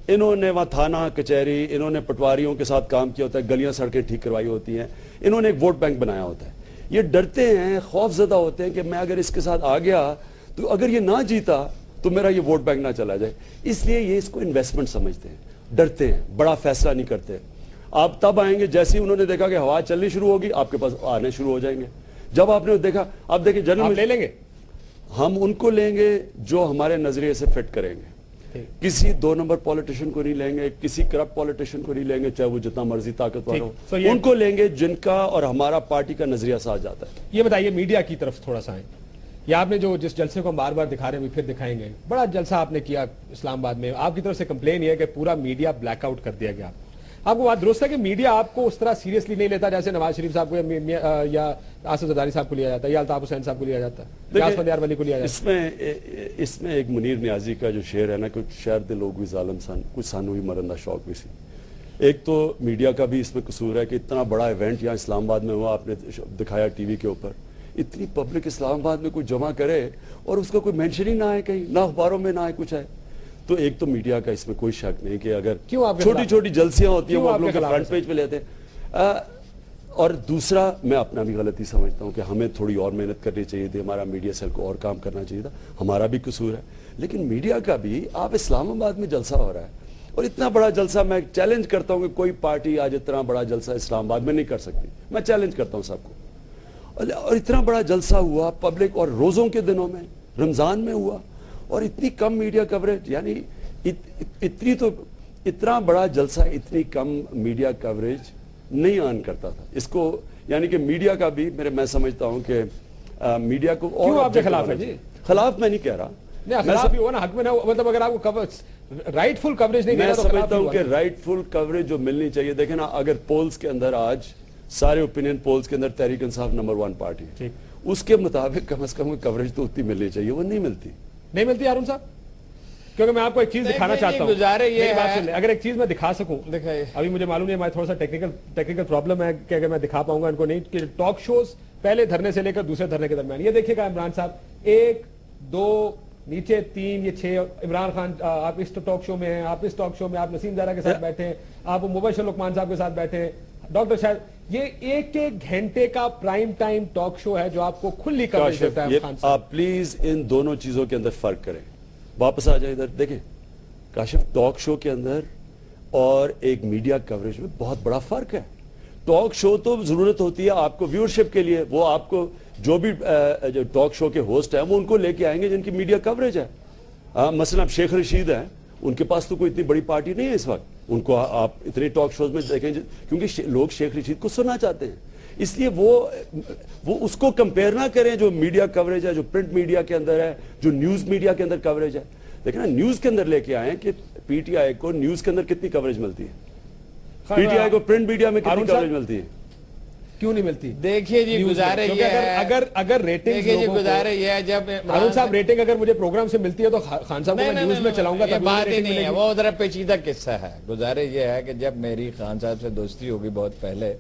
انہوں نے وہاں تھانہ کچہری, انہوں نے پٹواریوں کے ساتھ کام کیا ہوتا ہے, گلیاں سڑکیں ٹھیک کروائی ہوتی ہیں, انہوں نے ایک ووٹ بینک بنایا ہوتا ہے. یہ ڈرتے ہیں, خوف زدہ ہوتے ہیں کہ میں اگر اس کے ساتھ آ گیا تو اگر یہ نہ جیتا تو میرا یہ ووٹ بینک نہ چلا جائے. اس لیے یہ اس کو انویسٹمنٹ سمجھتے ہیں, ڈرتے ہیں, بڑا فیصلہ نہیں کرتے. آپ تب آئیں گے جیسے ہی انہوں نے دیکھا کہ ہوا چلنی شروع ہوگی, آپ کے پاس آنے شروع ہو جائیں گے. جب آپ نے دیکھا, آپ دیکھیں جنرل لے لیں گے, ہم ان کو لیں گے جو ہمارے نظریے سے فٹ کریں گے. کسی 2 نمبر پولیٹیشن کو نہیں لیں گے, کسی کرپٹ پولیٹیشن کو نہیں لیں گے, چاہے وہ جتنا مرضی طاقتور ہو. ان کو لیں گے جن کا اور ہمارا پارٹی کا نظریہ ساتھ جاتا ہے. یہ بتائیے میڈیا کی طرف تھوڑا سا آئیں. یہ آپ نے جس جلسے کو بار بار دکھا رہے ہیں پھر دکھائیں گے, بڑا جلسہ آپ نے کیا اسلام آباد میں. آپ کی طرف سے کمپلین یہ ہے کہ پورا میڈیا بلیک آؤٹ کر دیا گیا. آپ کو بات درست ہے کہ میڈیا آپ کو اس طرح سیریسلی نہیں لیتا جیسے نواز شریف صاحب کو یا آصف زرداری صاحب کو لیا جاتا ہے, یا الطاف حسین صاحب کو لیا جاتا ہے, یا اسفندیار ولی کو لیا جاتا ہے. اس میں ایک منیر نیازی کا جو شعر ہے نا, کچھ شہر دے لوگ بھی ظالم سن, کچھ سانو ہی مرندہ شوق بھی سی. ایک تو میڈیا کا بھی اس میں قصور ہے کہ اتنا بڑا ایونٹ یہاں اسلام آباد میں ہوا, آپ نے دکھایا ٹی وی کے اوپر, اتنی پبلک اسلام آباد میں کوئی جمع کرے اور اس کا کوئی مینشن ہی نہ آئے کہیں, نہ اخباروں میں نہ آئے کچھ ہے. تو ایک تو میڈیا کا اس میں کوئی شک نہیں کہ اگر چھوٹی چھوٹی جلسیاں ہوتی ہیں وہ آپ لوگ فرنٹ پیج پہ لیتے ہیں. اور دوسرا میں اپنا بھی غلطی سمجھتا ہوں کہ ہمیں تھوڑی اور محنت کرنی چاہیے تھی, ہمارا میڈیا سیل کو اور کام کرنا چاہیے تھا, ہمارا بھی قصور ہے. لیکن میڈیا کا بھی, آپ اسلام آباد میں جلسہ ہو رہا ہے اور اتنا بڑا جلسہ, میں چیلنج کرتا ہوں کہ کوئی پارٹی آج اتنا بڑا جلسہ اسلام آباد میں نہیں کر سکتی. میں چیلنج کرتا ہوں سب کو. اور اتنا بڑا جلسہ ہوا پبلک, اور روزوں کے دنوں میں, رمضان میں ہوا, اور اتنی کم میڈیا کوریج. یعنی اتنا بڑا جلسہ اتنی کم میڈیا کوریج نہیں آن کرتا تھا اس کو، یعنی کہ میڈیا کا بھی میں سمجھتا ہوں کہ میڈیا کو اور کیوں آپ کے خلاف ہے جی؟ خلاف میں نہیں کہہ رہا، خلاف ہی ہوا نا، حق میں نہ، مطلب اگر آپ کو رائٹ فل کوریج نہیں میں تو سمجھتا ہوں کہ رائٹ فل کوریج جو ملنی چاہیے. دیکھیں نا، اگر پولز کے اندر آج سارے اوپینین پولز کے اندر تحریک انصاف نمبر 1 پارٹی ہے، اس کے مطابق کم از کم کوریج تو اتنی ملنی چاہیے، وہ نہیں ملتی ہارون صاحب. کیونکہ میں آپ کو ایک چیز دکھانا چاہتا ہوں، میری بات سن لیں، اگر ایک چیز میں دکھا سکوں، ابھی مجھے معلوم نہیں، ہمارا تھوڑا سا ٹیکنیکل پرابلم ہے کہ اگر میں دکھا پاؤں گا ان کو نہیں، کہ ٹاک شوز پہلے دھرنے سے لے کر دوسرے دھرنے کے درمیان، یہ دیکھیے گا عمران صاحب 1 2 نیچے 3 یہ 6، عمران خان آپ اس ٹاک شو میں ہیں، آپ اس ٹاک شو میں آپ نسیم زارا کے ساتھ بیٹھے ہیں، آپ مبشر لقمان صاحب کے ساتھ بیٹھے ہیں، ڈاکٹر شاہد، یہ 1 گھنٹے کا پرائم ٹائم ٹاک شو ہے جو آپ کو کھلی کوریج دیتا ہے. آپ پلیز ان دونوں چیزوں کے اندر فرق کریں. واپس آ جائیں ادھر. دیکھیں کاشف، ٹاک شو کے اندر اور ایک میڈیا کوریج میں بہت بڑا فرق ہے. ٹاک شو تو ضرورت ہوتی ہے آپ کو ویورشپ کے لیے، وہ آپ کو جو بھی جو ٹاک شو کے ہوسٹ ہیں وہ ان کو لے کے آئیں گے جن کی میڈیا کوریج ہے. مثلا اب شیخ رشید ہیں، ان کے پاس تو کوئی اتنی بڑی پارٹی نہیں ہے اس وقت، ان کو آپ اتنے ٹاک شوز میں دیکھیں کیونکہ لوگ شیخ رشید کو سننا چاہتے ہیں، اس لیے وہ اس کو کمپیئر نہ کریں جو میڈیا کوریج ہے، جو پرنٹ میڈیا کے اندر ہے، جو نیوز میڈیا کے اندر کوریج ہے. دیکھیں نا، نیوز کے اندر لے کے آئیں کہ پی ٹی آئی کو نیوز کے اندر کتنی کوریج ملتی ہے، پی ٹی آئی کو پرنٹ میڈیا میں کتنی کوریج ملتی ہے، کیوں نہیں ملتی؟ دیکھیے جی، گزارش یہ ہے، اگر ریٹنگ جب ہارون صاحب ریٹنگ اگر مجھے پروگرام سے ملتی ہے تو خان صاحب کو میں نیوز میں چلاؤں گا. یہ بات ہی نہیں ہے، وہ ذرا پیچیدہ قصہ ہے. گزارش یہ ہے کہ جب میری خان صاحب سے دوستی ہوگی بہت پہلے،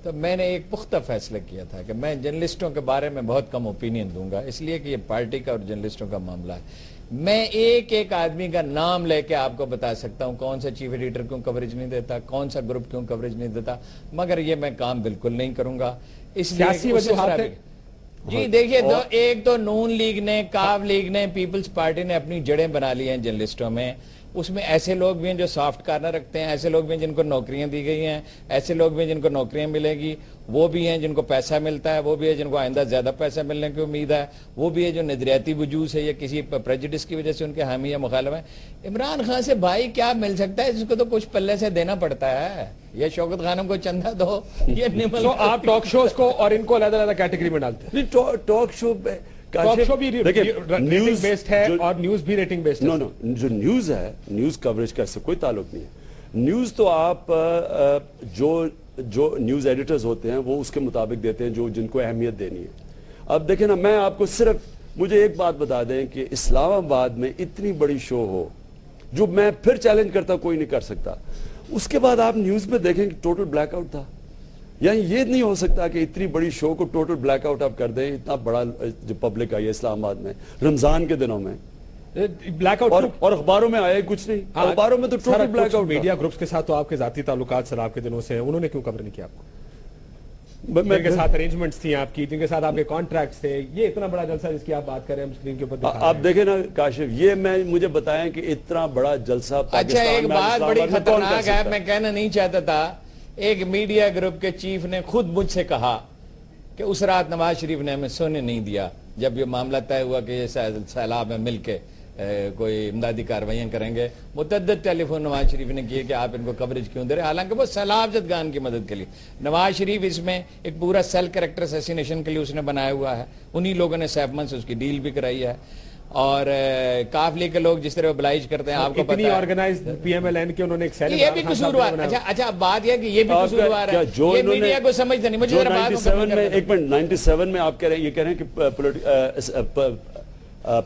تو میں نے ایک پختہ فیصلہ کیا تھا کہ میں جرنلسٹوں کے بارے میں بہت کم اوپینین دوں گا، اس لیے کہ یہ پارٹی کا اور جرنلسٹوں کا معاملہ ہے. میں ایک آدمی کا نام لے کے آپ کو بتا سکتا ہوں کون سا چیف ایڈیٹر کیوں کوریج نہیں دیتا، کون سا گروپ کیوں کوریج نہیں دیتا، مگر یہ میں کام بالکل نہیں کروں گا. اس سیاسی وجوہات ہے جی. دیکھیے، ایک تو نون لیگ نے، کاف لیگ نے، پیپلز پارٹی نے اپنی جڑیں بنا لی ہیں جرنلسٹوں میں. اس میں ایسے لوگ بھی ہیں جو سافٹ کارنر رکھتے ہیں، ایسے لوگ بھی ہیں جن کو نوکریاں دی گئی ہیں، ایسے لوگ بھی ہیں جن کو نوکریاں ملے گی، وہ بھی ہیں جن کو پیسہ ملتا ہے، وہ بھی ہے جن کو آئندہ زیادہ پیسہ ملنے کی امید ہے، وہ بھی ہے جو نظریاتی وجوہ سے یا کسی پریجوڈس کی وجہ سے ان کے حامی یا مخالف ہیں. عمران خان سے بھائی کیا مل سکتا ہے، جس کو تو کچھ پلے سے دینا پڑتا ہے. یہ شوکت خانم کو چندہ دو، یہ آپ ٹاک شوز کو اور ان کو علیحدہ علیحدہ کیٹیگری میں ڈالتے ہیں. ٹاک شو ٹاک شو بھی ریٹنگ بیسڈ ہے اور نیوز بھی ریٹنگ بیسڈ ہے. جو نیوز ہے، نیوز کوریج کا اس سے کوئی تعلق نہیں ہے. نیوز تو آپ جو نیوز ایڈیٹرز ہوتے ہیں وہ اس کے مطابق دیتے ہیں جو جن کو اہمیت دینی ہے. اب دیکھیں نا، میں آپ کو صرف مجھے ایک بات بتا دیں کہ اسلام آباد میں اتنی بڑی شو ہو جو میں پھر چیلنج کرتا کوئی نہیں کر سکتا، اس کے بعد آپ نیوز میں دیکھیں کہ ٹوٹل بلیک آؤٹ تھا. یعنی یہ نہیں ہو سکتا کہ اتنی بڑی شو کو ٹوٹل بلیک آؤٹ آپ کر دیں. اتنا بڑا جو پبلک آئی ہے اسلام آباد میں رمضان کے دنوں میں، بلیک آؤٹ اور اخباروں میں آیا کچھ نہیں. اخباروں میں تو total black out. Media groups کے ساتھ تو آپ کے ذاتی تعلقات سراب کے دنوں سے ہیں، انہوں نے کیوں کور نہیں کیا آپ کو؟ جن کے ساتھ ارینجمنٹس تھیں آپ کی، جن کے ساتھ آپ کے کانٹریکٹس تھے، یہ اتنا بڑا جلسہ جس کی آپ بات کر رہے ہیں اسکرین کے اوپر دکھا رہے ہیں. آپ دیکھیں نا کاشف، یہ مجھے بتائیں کہ اتنا بڑا جلسہ اچھا، ایک بات بڑی خطرناک ہے، میں کہنا نہیں چاہتا تھا. ایک میڈیا گروپ کے چیف نے خود مجھ سے کہا کہ اس رات نواز شریف نے ہمیں سونے نہیں دیا جب یہ معاملہ طے ہوا کہ یہ سیلاب میں مل کے کوئی امدادی کاروائیاں کریں گے. متعدد ٹیلی فون نواز شریف نے کیے کہ آپ ان کو کوریج کیوں دے رہے، حالانکہ وہ سیلاب زدگان کی مدد کے لیے. نواز شریف اس میں ایک پورا سیل کریکٹر اسیسینیشن کے لیے اس نے بنایا ہوا ہے، انہی لوگوں نے سیف من سے اس کی ڈیل بھی کرائی ہے. اور کاف لیگ کے لوگ جس طرح بلائج کرتے ہیں، آپ کو پتہ ہے organised P M L N کے انہوں نے ایک سیل، یہ بھی قصوروار. اچھا بات یہ کہ یہ بھی قصوروار ہے، یہ میڈیا کو سمجھتا نہیں. مجھے ذرا بات 97 میں آپ کہہ رہے ہیں، یہ کہہ رہے ہیں کہ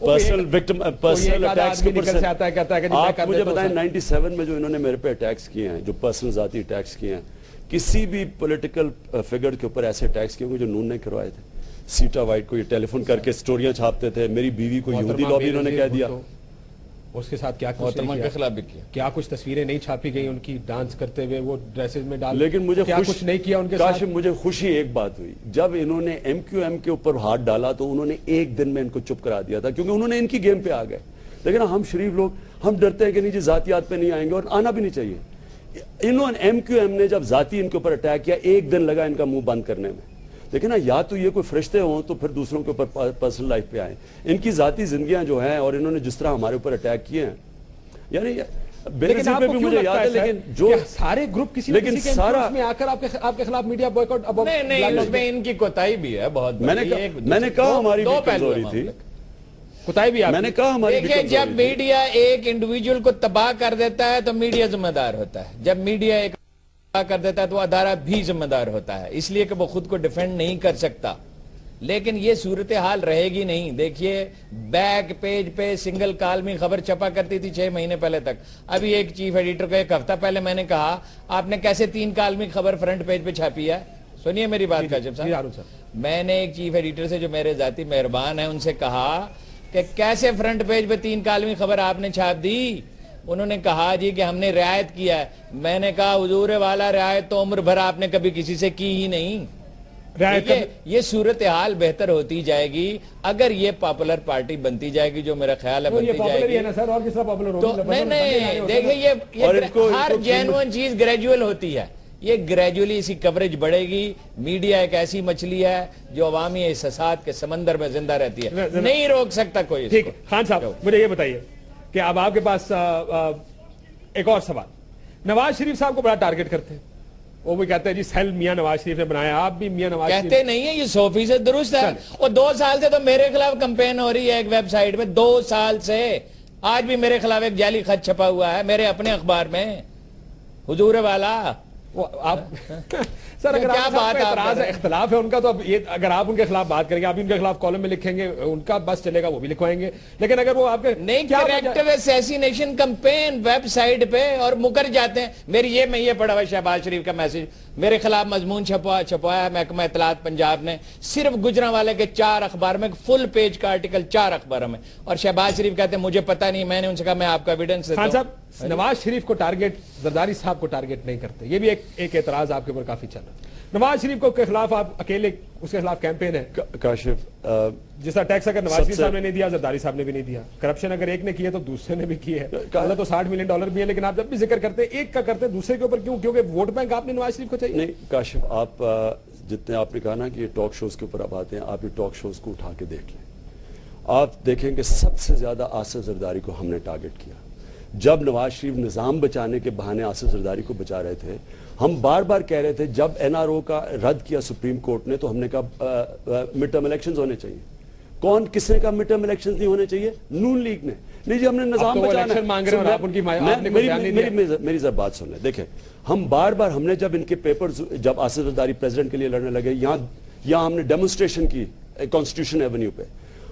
پرسنل وکٹم پرسنل اٹیکس کے اوپر سے آپ مجھے بتائیں 97 میں جو انہوں نے میرے پہ اٹیکس کیے ہیں، جو پرسنل ذاتی اٹیکس کیے ہیں، کسی بھی پولیٹیکل فگر کے اوپر ایسے اٹیکس کیے جو نون نے کروائے تھے. سیٹا وائٹ کو یہ ٹیلی فون کر کے سٹوریاں چھاپتے تھے، میری بیوی کو یہودی لابی انہوں نے کہہ دیا. اس کے ساتھ کیا کچھ تصویریں نہیں چھاپی گئی ان کی ڈانس کرتے ہوئے وہ ڈریسز میں ڈال، لیکن مجھے کچھ نہیں کیا ان کے ساتھ. کاشف مجھے خوشی ایک بات ہوئی، جب انہوں نے ایم کیو ایم کے اوپر ہاتھ ڈالا تو انہوں نے ایک دن میں ان کو چپ کرا دیا تھا، کیونکہ انہوں نے ان کی گیم پہ آ گئے. لیکن ہم شریف لوگ ہم ڈرتے ہیں کہ نہیں جی ذاتیات پہ نہیں آئیں گے، اور آنا بھی نہیں چاہیے. انہوں نے ایم کیو ایم نے جب ذاتی ان کے اوپر اٹیک کیا، ایک دن لگا ان کا منہ بند کرنے میں. لیکن نا، یا تو یہ کوئی فرشتے ہوں تو پھر دوسروں کے اوپر پرسنل لائف پہ آئیں. ان کی ذاتی زندگیاں جو ہیں اور انہوں نے جس طرح ہمارے اوپر اٹیک کیے ہیں، یعنی لیکن آپ کو کیوں لگتا ہے لیکن جو سارے گروپ کسی لیکن سارا میں آ کر آپ کے خلاف میڈیا بوائکاٹ؟ نہیں اس میں ان کی کوتاہی بھی ہے بہت. میں نے کہا ہماری بھی کمزوری تھی. کوتاہی بھی میں نے کہا ہماری بھی دیکھیں جب میڈیا ایک انڈیویجول کو تباہ کر دیتا ہے تو میڈیا ذمہ دار ہوتا ہے. جب میڈیا ایک تباہ کر دیتا ہے تو ادارہ بھی ذمہ دار ہوتا ہے, اس لیے کہ وہ خود کو ڈیفینڈ نہیں کر سکتا. لیکن یہ صورتحال رہے گی نہیں. دیکھیے بیک پیج پہ سنگل کالمی خبر چھپا کرتی تھی 6 مہینے پہلے تک. ابھی ایک چیف ایڈیٹر کو ایک ہفتہ پہلے میں نے کہا آپ نے کیسے 3 کالمی خبر فرنٹ پیج پہ چھاپی ہے. سنیے میری بات کاشف صاحب, میں نے ایک چیف ایڈیٹر سے جو میرے ذاتی مہربان ہیں ان سے کہا کہ کیسے فرنٹ پیج پہ 3 کالمی خبر آپ نے چھاپ دی. انہوں نے کہا جی کہ ہم نے رعایت کیا ہے. میں نے کہا حضور والا رعایت تو عمر بھر آپ نے کبھی کسی سے کی ہی نہیں. یہ صورتحال بہتر ہوتی جائے گی اگر یہ پاپولر پارٹی بنتی جائے گی, جو میرا خیال ہے بنتی جائے گی. تو نہیں دیکھیں یہ ہر جینوئن چیز گریجول ہوتی ہے. یہ گریجولی اسی کوریج بڑھے گی. میڈیا ایک ایسی مچھلی ہے جو عوامی احساسات کے سمندر میں زندہ رہتی ہے, نہیں روک سکتا کوئی. ٹھیک ہے خان صاحب, مجھے یہ بتائیے کہ اب آپ کے پاس ایک اور سوال. نواز شریف صاحب کو بڑا ٹارگٹ کرتے ہیں, وہ بھی کہتے ہیں جی سیل میاں نواز شریف نے بنایا, آپ بھی میاں نواز شریف کہتے نہیں ہیں. یہ 100% درست ہے. اور 2 سال سے تو میرے خلاف کمپین ہو رہی ہے ایک ویب سائٹ پہ, 2 سال سے. آج بھی میرے خلاف ایک جعلی خط چھپا ہوا ہے میرے اپنے اخبار میں, حضور والا. آپ سر اگر اعتراض ہے, اختلاف ہے ان کا, تو اب یہ اگر آپ ان کے خلاف بات کریں گے, آپ ان کے خلاف کالم میں لکھیں گے, ان کا بس چلے گا, وہ بھی لکھوائیں گے. لیکن اگر وہ آپ کے نہیں character assassination campaign website پہ اور مکر جاتے ہیں. میں یہ پڑھا ہوا شہباز شریف کا میسج, میرے خلاف مضمون چھپوایا ہے محکمہ اطلاعات پنجاب نے, صرف گجرانوالے کے 4 اخبار میں, فل پیج کا آرٹیکل 4 اخباروں میں. اور شہباز شریف کہتے ہیں مجھے پتہ نہیں. میں نے ان سے کہا میں آپ کا ایویڈنس دیتا ہوں. خان صاحب, نواز شریف کو ٹارگٹ, زرداری صاحب کو ٹارگٹ نہیں کرتے, یہ بھی ایک اعتراض آپ کے اوپر کافی چل رہا ہے. نواز شریف کو کے خلاف آپ اکیلے اس کے خلاف کیمپین ہے. کاشف جس طرح ٹیکس اگر نواز شریف صاحب نے نہیں دیا, زرداری صاحب نے بھی نہیں دیا. کرپشن اگر ایک نے کی ہے تو دوسرے نے بھی کی ہے. تو $60 ملین بھی ہے, لیکن آپ جب بھی ذکر کرتے ہیں ایک کا کرتے ہیں, دوسرے کے اوپر کیوں؟ کیونکہ ووٹ بینک آپ نے نواز شریف کو چاہیے. نہیں کاشف, آپ جتنے آپ نے کہا نا کہ یہ ٹاک شوز کے اوپر آپ آتے ہیں, آپ یہ ٹاک شوز کو اٹھا کے دیکھ لیں. آپ دیکھیں کہ سب سے زیادہ آصف زرداری کو ہم نے ٹارگٹ کیا. جب نواز شریف نظام بچانے کے بہانے آصف زرداری کو بچا رہے تھے, ہم بار بار کہہ رہے تھے. جب NRO کا رد کیا سپریم کورٹ نے, تو ہم نے کہا مڈ ٹرم الیکشنز ہونے چاہیے. کس نے کہا مڈ ٹرم الیکشنز نہیں ہونے چاہیے؟ نون لیگ نے. نہیں جی ہم نے نظام بچانا ہے. میری ذرا بات سن لیں. دیکھیں ہم بار بار, ہم نے جب ان کے پیپرز, جب آصف زرداری پریزیڈنٹ کے لیے لڑنے لگے, یہاں ہم نے ڈیمونسٹریشن کی کانسٹیٹیوشن ایونیو پہ,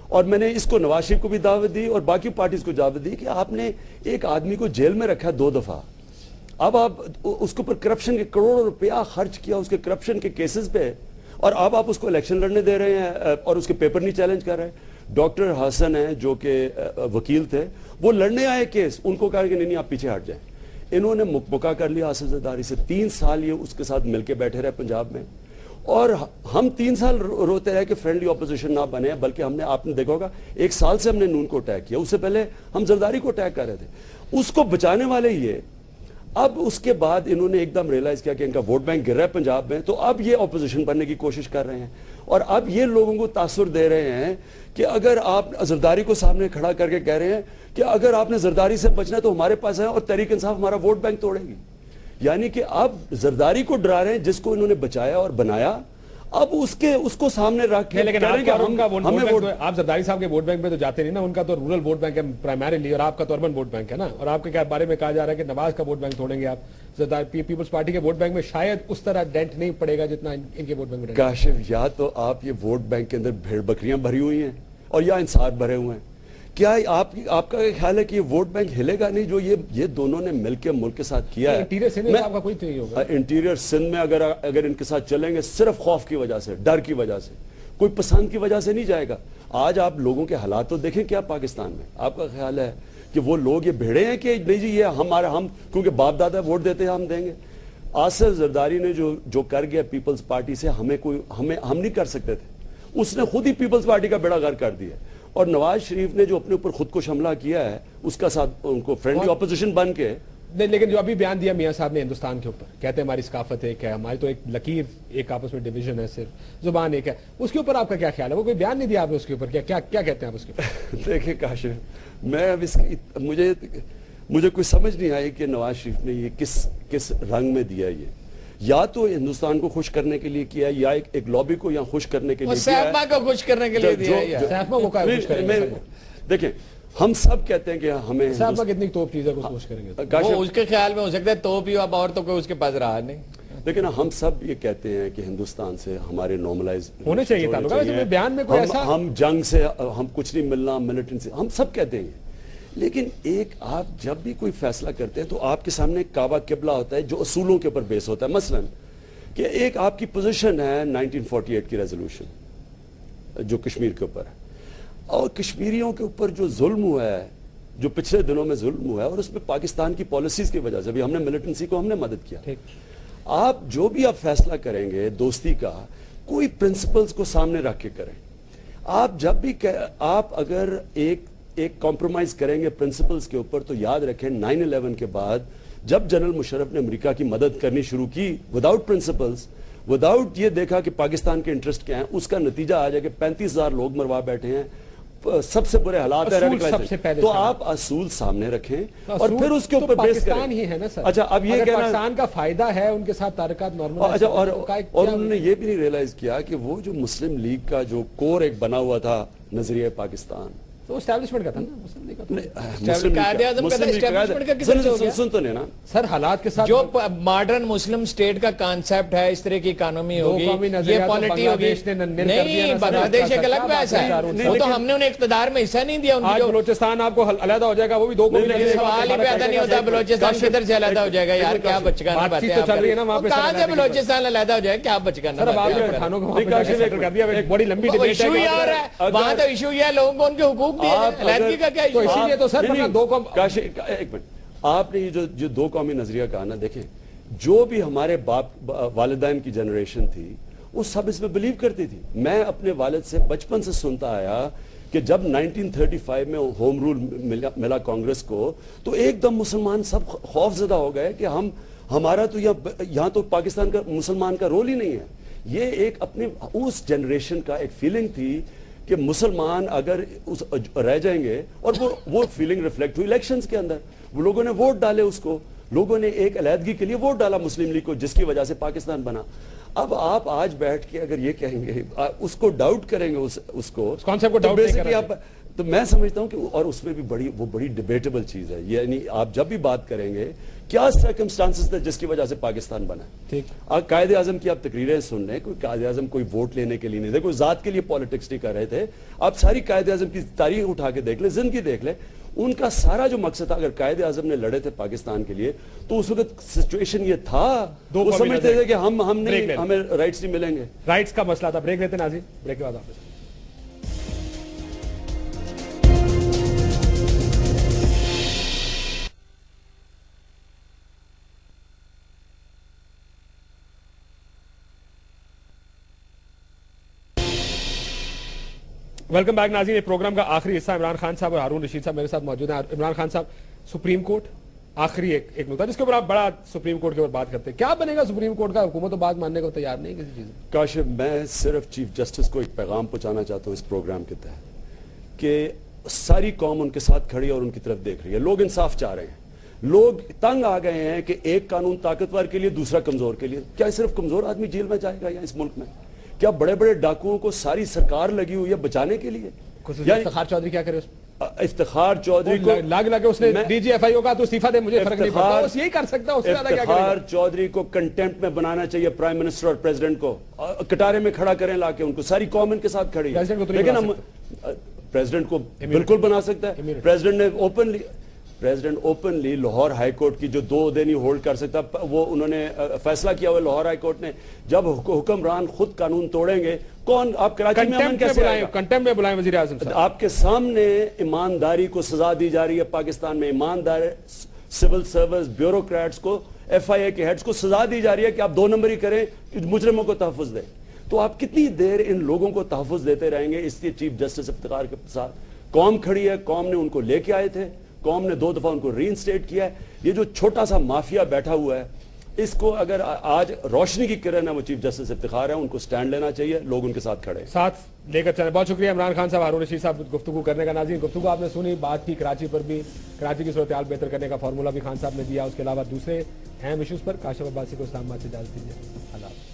اور میں نے اس کو نواز شریف کو بھی دعوت دی اور باقی پارٹیز کو دعوت دی کہ آپ نے ایک آدمی کو جیل میں رکھا 2 دفعہ. اب آپ اس کے اوپر کرپشن کے کروڑوں روپیہ خرچ کیا اس کے کرپشن کے کیسز پہ, اور اب آپ اس کو الیکشن لڑنے دے رہے ہیں اور اس کے پیپر نہیں چیلنج کر رہے. ڈاکٹر حسن ہیں جو کہ وکیل تھے, وہ لڑنے آئے کیس, ان کو کہا کہ نہیں آپ پیچھے ہٹ جائیں. انہوں نے مکمکا کر لیا آصف زرداری سے. 3 سال یہ اس کے ساتھ مل کے بیٹھے رہے پنجاب میں, اور ہم 3 سال روتے رہے کہ فرینڈلی اپوزیشن نہ بنے. بلکہ ہم نے, آپ نے دیکھا ہوگا 1 سال سے ہم نے نون کو اٹیک کیا, اس سے پہلے ہم زرداری کو اٹیک کر رہے تھے. اس کو بچانے والے یہ. اب اس کے بعد انہوں نے ایک دم ریلائز کیا کہ ان کا ووٹ بینک گر رہا ہے پنجاب میں, تو اب یہ اپوزیشن بننے کی کوشش کر رہے ہیں. اور اب یہ لوگوں کو تاثر دے رہے ہیں کہ اگر آپ زرداری کو سامنے کھڑا کر کے کہہ رہے ہیں کہ اگر آپ نے زرداری سے بچنا ہے تو ہمارے پاس ہے, اور تحریک انصاف ہمارا ووٹ بینک توڑے گی. یعنی کہ اب زرداری کو ڈرا رہے ہیں جس کو انہوں نے بچایا اور بنایا, اب اس کو سامنے رکھ کے. لیکن آپ زرداری صاحب کے ووٹ بینک پہ تو جاتے نہیں نا, ان کا تو رورل ووٹ بینک ہے پرائمریلی, اور آپ کا تو اربن ووٹ بینک ہے نا. اور آپ کے بارے میں کہا جا رہا ہے کہ نواز کا ووٹ بینک توڑیں گے آپ. پیپلز پارٹی کے ووٹ بینک میں شاید اس طرح ڈینٹ نہیں پڑے گا جتنا ان کے ووٹ بینک میں. کاشف, یا تو آپ یہ ووٹ بینک کے اندر بھیڑ بکریاں بھری ہوئی ہیں اور یا انصار بھرے ہوئے ہیں. کیا آپ کا خیال ہے کہ یہ ووٹ بینک ہلے گا نہیں جو یہ دونوں نے مل کے ملک کے ساتھ کیا ہے؟ انٹیریئر سندھ میں آپ کا کوئی نہیں ہوگا. انٹیریئر سندھ میں اگر ان کے ساتھ چلیں گے صرف خوف کی وجہ سے, ڈر کی وجہ سے, کوئی پسند کی وجہ سے نہیں جائے گا. آج آپ لوگوں کے حالات تو دیکھیں کیا پاکستان میں. آپ کا خیال ہے کہ وہ لوگ یہ بھیڑے ہیں کہ نہیں جی یہ ہم کیونکہ باپ دادا ووٹ دیتے ہیں ہم دیں گے؟ آصف زرداری نے جو کر گیا پیپلز پارٹی سے, ہم نہیں کر سکتے تھے. اس نے خود ہی پیپلز پارٹی کا بیڑا غرق کر دیا. اور نواز شریف نے جو اپنے اوپر خود کو حملہ کیا ہے, اس کا ساتھ ان کو فرینڈلی اپوزیشن بن کے. لیکن جو ابھی بیان دیا میاں صاحب نے ہندوستان کے اوپر, کہتے ہیں ہماری ثقافت ایک ہے, ہماری تو ایک لکیر, ایک آپس میں ڈویژن ہے, صرف زبان ایک ہے. اس کے اوپر آپ کا کیا خیال ہے؟ وہ کوئی بیان نہیں دیا آپ نے اس کے اوپر, کیا کہتے ہیں آپ اس کے اوپر؟ دیکھیں کاشف, میں اب مجھے مجھے کوئی سمجھ نہیں آئی کہ نواز شریف نے یہ کس رنگ میں دیا یہ. یا تو ہندوستان کو خوش کرنے کے لیے کیا ہے یا ایک لابی کو یہاں خوش کرنے کے لیے کیا ہے. سیفما کو خوش کرنے کے لیے دیا ہے. دیکھیں ہم سب کہتے ہیں کہ ہمیں کتنی توپ چیز ہے خوش کریں گے. وہ اس کے خیال میں ہو سکتا ہے توپ ہی اب اور تو کوئی اس کے پاس رہا نہیں. لیکن ہم سب یہ کہتے ہیں کہ ہندوستان سے ہمارے نارملائز ہونے چاہیے تعلق. بیان میں کوئی ایسا ہم جنگ سے ہم کچھ نہیں ملنا, ملٹنٹ سے ہم سب کہتے ہیں. لیکن ایک آپ جب بھی کوئی فیصلہ کرتے ہیں تو آپ کے سامنے کعبہ قبلہ ہوتا ہے جو اصولوں کے اوپر بیس ہوتا ہے. مثلا کہ ایک آپ کی پوزیشن ہے 1948 کی ریزولوشن جو کشمیر کے اوپر ہے, اور کشمیریوں کے اوپر جو ظلم ہوا ہے, جو پچھلے دنوں میں ظلم ہوا ہے, اور اس میں پاکستان کی پالیسیز کی وجہ سے بھی ہم نے ملٹنسی کو ہم نے مدد کیا. آپ جو بھی آپ فیصلہ کریں گے دوستی کا, کوئی پرنسپلز کو سامنے رکھ کے کریں. آپ جب بھی آپ اگر ایک کمپرومائز کریں گے پرنسپلز کے اوپر, تو یاد رکھیں 9/11 کے بعد جب جنرل مشرف نے امریکہ کی مدد کرنی شروع کی وداؤٹ پرنسپلز, وداؤٹ یہ دیکھا کہ پاکستان کے انٹرسٹ کیا ہیں, اس کا نتیجہ آ جائے کہ 35,000 لوگ مروا بیٹھے ہیں, سب سے برے حالات ہیں. تو آپ اصول سامنے رکھیں اور پھر اس کے اوپر بیس کریں. ہی ہے نا سر. اچھا اب یہ کہنا پاکستان کا فائدہ ہے ان کے ساتھ تعلقات نارمل. اچھا اور انہوں نے یہ بھی نہیں ریئلائز کیا کہ وہ جو مسلم لیگ کا جو کور ایک بنا ہوا تھا نظریہ پاکستان, تو اسٹیبلشمنٹ کا تھا نا, مسلم لیگ کا. سن تو لینا سر حالات کے ساتھ جو ماڈرن مسلم سٹیٹ کا کانسیپٹ ہے, اس طرح کی اکانومی ہوگی, یہ پالیٹی ہوگی. نہیں, بنگلہ دیش ایک الگ پیسہ ہے, وہ تو ہم نے انہیں اقتدار میں حصہ نہیں دیا. آج بلوچستان آپ کو علیحدہ ہو جائے گا, وہ بھی 2 قومی. سوال ہی پیدا نہیں ہوتا بلوچستان کدھر سے علیحدہ ہو جائے گا یار, کیا بچگانا باتیں ہیں. کہاں سے بلوچستان علیحدہ ہو جائے گا, کیا بچگانا باتیں ہیں. بڑی لمبی ایشو یہ آ رہا ہے وہاں, تو ایشو یہ ہے لوگوں کو ان کے حقوق دیے. آپ نے یہ جو 2 قومی نظریہ کہا نا, دیکھیں جو بھی ہمارے باپ والدین کی جنریشن تھی وہ سب اس میں بلیو کرتی تھی. میں اپنے والد سے بچپن سے سنتا آیا کہ جب 1935 میں ہوم رول ملا کانگریس کو, تو ایک دم مسلمان سب خوف زدہ ہو گئے کہ ہمارا تو یہاں تو پاکستان کا مسلمان کا رول ہی نہیں ہے. یہ ایک اپنے اس جنریشن کا ایک فیلنگ تھی کہ مسلمان اگر رہ جائیں گے, اور وہ فیلنگ ریفلیکٹ ہوئی الیکشنز کے اندر. وہ لوگوں نے ووٹ ڈالے, اس کو لوگوں نے ایک علیحدگی کے لیے ووٹ ڈالا مسلم لیگ کو, جس کی وجہ سے پاکستان بنا. اب آپ آج بیٹھ کے اگر یہ کہیں گے, اس کو ڈاؤٹ کریں گے, اس کو تو میں سمجھتا ہوں کہ اور اس میں بھی بڑی ڈیبیٹیبل چیز ہے. یعنی آپ جب بھی بات کریں گے کیا سرکمسٹانسز تھے جس کی وجہ سے پاکستان بنا. قائد اعظم کی آپ تقریریں سن رہے ہیں, کوئی قائد اعظم کوئی ووٹ لینے کے لیے نہیں تھے, کوئی ذات کے لیے پالیٹکس نہیں کر رہے تھے. آپ ساری قائد اعظم کی تاریخ اٹھا کے دیکھ لیں, زندگی دیکھ لیں, ان کا سارا جو مقصد تھا, اگر قائد اعظم نے لڑے تھے پاکستان کے لیے تو اس وقت سچویشن یہ تھا, وہ سمجھتے تھے کہ ہمیں رائٹس نہیں ملیں گے. رائٹس کا مسئلہ تھا. بریک لیتے ناظرین, بریک کے بعد آپ ویلکم بیک ناظرین. پروگرام کا آخری حصہ عمران خان صاحب اور ہارون رشید صاحب میرے ساتھ موجود ہیں. عمران خان صاحب, سپریم کورٹ آخری ایک نقطہ جس کے اوپر آپ بڑا سپریم کورٹ کے اوپر بات کرتے ہیں, کیا بنے گا سپریم کورٹ کا؟ حکومت تو بات ماننے کو تیار نہیں کسی چیز میں. کاشف, میں صرف چیف جسٹس کو ایک پیغام پہنچانا چاہتا ہوں اس پروگرام کے تحت کہ ساری قوم ان کے ساتھ کھڑی اور ان کی طرف دیکھ رہی ہے. لوگ انصاف چاہ رہے ہیں, لوگ تنگ آ گئے ہیں کہ ایک قانون طاقتور کے لیے دوسرا کمزور کے لیے. کیا صرف کمزور آدمی جیل میں جائے گا یا اس ملک میں؟ کیا بڑے بڑے ڈاکوؤں کو ساری سرکار لگی ہوئی ہے بچانے کے لیے؟ افتخار چودھری کیا کرے؟ افتخار چودھری کو لگ اس نے ڈی جی ایف آئی او کا تو استعفیٰ دے, مجھے فرق نہیں پڑتا, بس یہی کر سکتا. افتخار چودھری کو کنٹمپٹ میں بنانا چاہیے پرائم منسٹر اور پریزیڈنٹ کو, کٹارے میں کھڑا کریں لا کے ان کو. ساری قوم ان کے ساتھ کھڑی ہے, لیکن ہم پریزیڈنٹ کو بالکل بنا سکتا ہے. President openly Lahore high court کی جو 2 دن ہی ہولڈ کر سکتا, وہ انہوں نے فیصلہ کیا ہوا لاہور ہائی کورٹ نے, جب حکمران خود قانون توڑیں گے کون آپ کراچی میں امن کیسے آئے گا؟ کنٹمپٹ میں بلائیں وزیر اعظم صاحب. آپ کے سامنے ایمانداری کو سزا دی جا رہی ہے پاکستان میں. ایماندار سول سروس بیوروکریٹس کو, ایف آئی اے کے ہیڈز کو سزا دی جا رہی ہے کہ آپ 2 نمبری کریں, مجرموں کو تحفظ دیں. تو آپ کتنی دیر ان لوگوں کو تحفظ دیتے رہیں گے؟ اس لیے چیف جسٹس افتخار کے ساتھ قوم کھڑی ہے, قوم نے ان کو لے کے آئے تھے, قوم نے 2 دفعہ ان کو ری انسٹیٹ کیا ہے. یہ جو چھوٹا سا مافیا بیٹھا ہوا ہے اس کو اگر آج روشنی کی کرن ہے وہ چیف جسٹس افتخار ہے، ان کو سٹینڈ لینا چاہیے، لوگ ان کے ساتھ کھڑے ہیں، ساتھ لے کر چلیں. بہت شکریہ عمران خان صاحب، ہارون رشید صاحب گفتگو کرنے کا. ناظرین گفتگو آپ نے سنی، بات کی کراچی پر بھی، کراچی کی صورتحال بہتر کرنے کا فارمولہ بھی خان صاحب نے دیا، اس کے علاوہ دوسرے اہم ایشوز پر. کاشف عباسی کو اسلام آباد سے اجازت دیجیے. اللہ حافظ.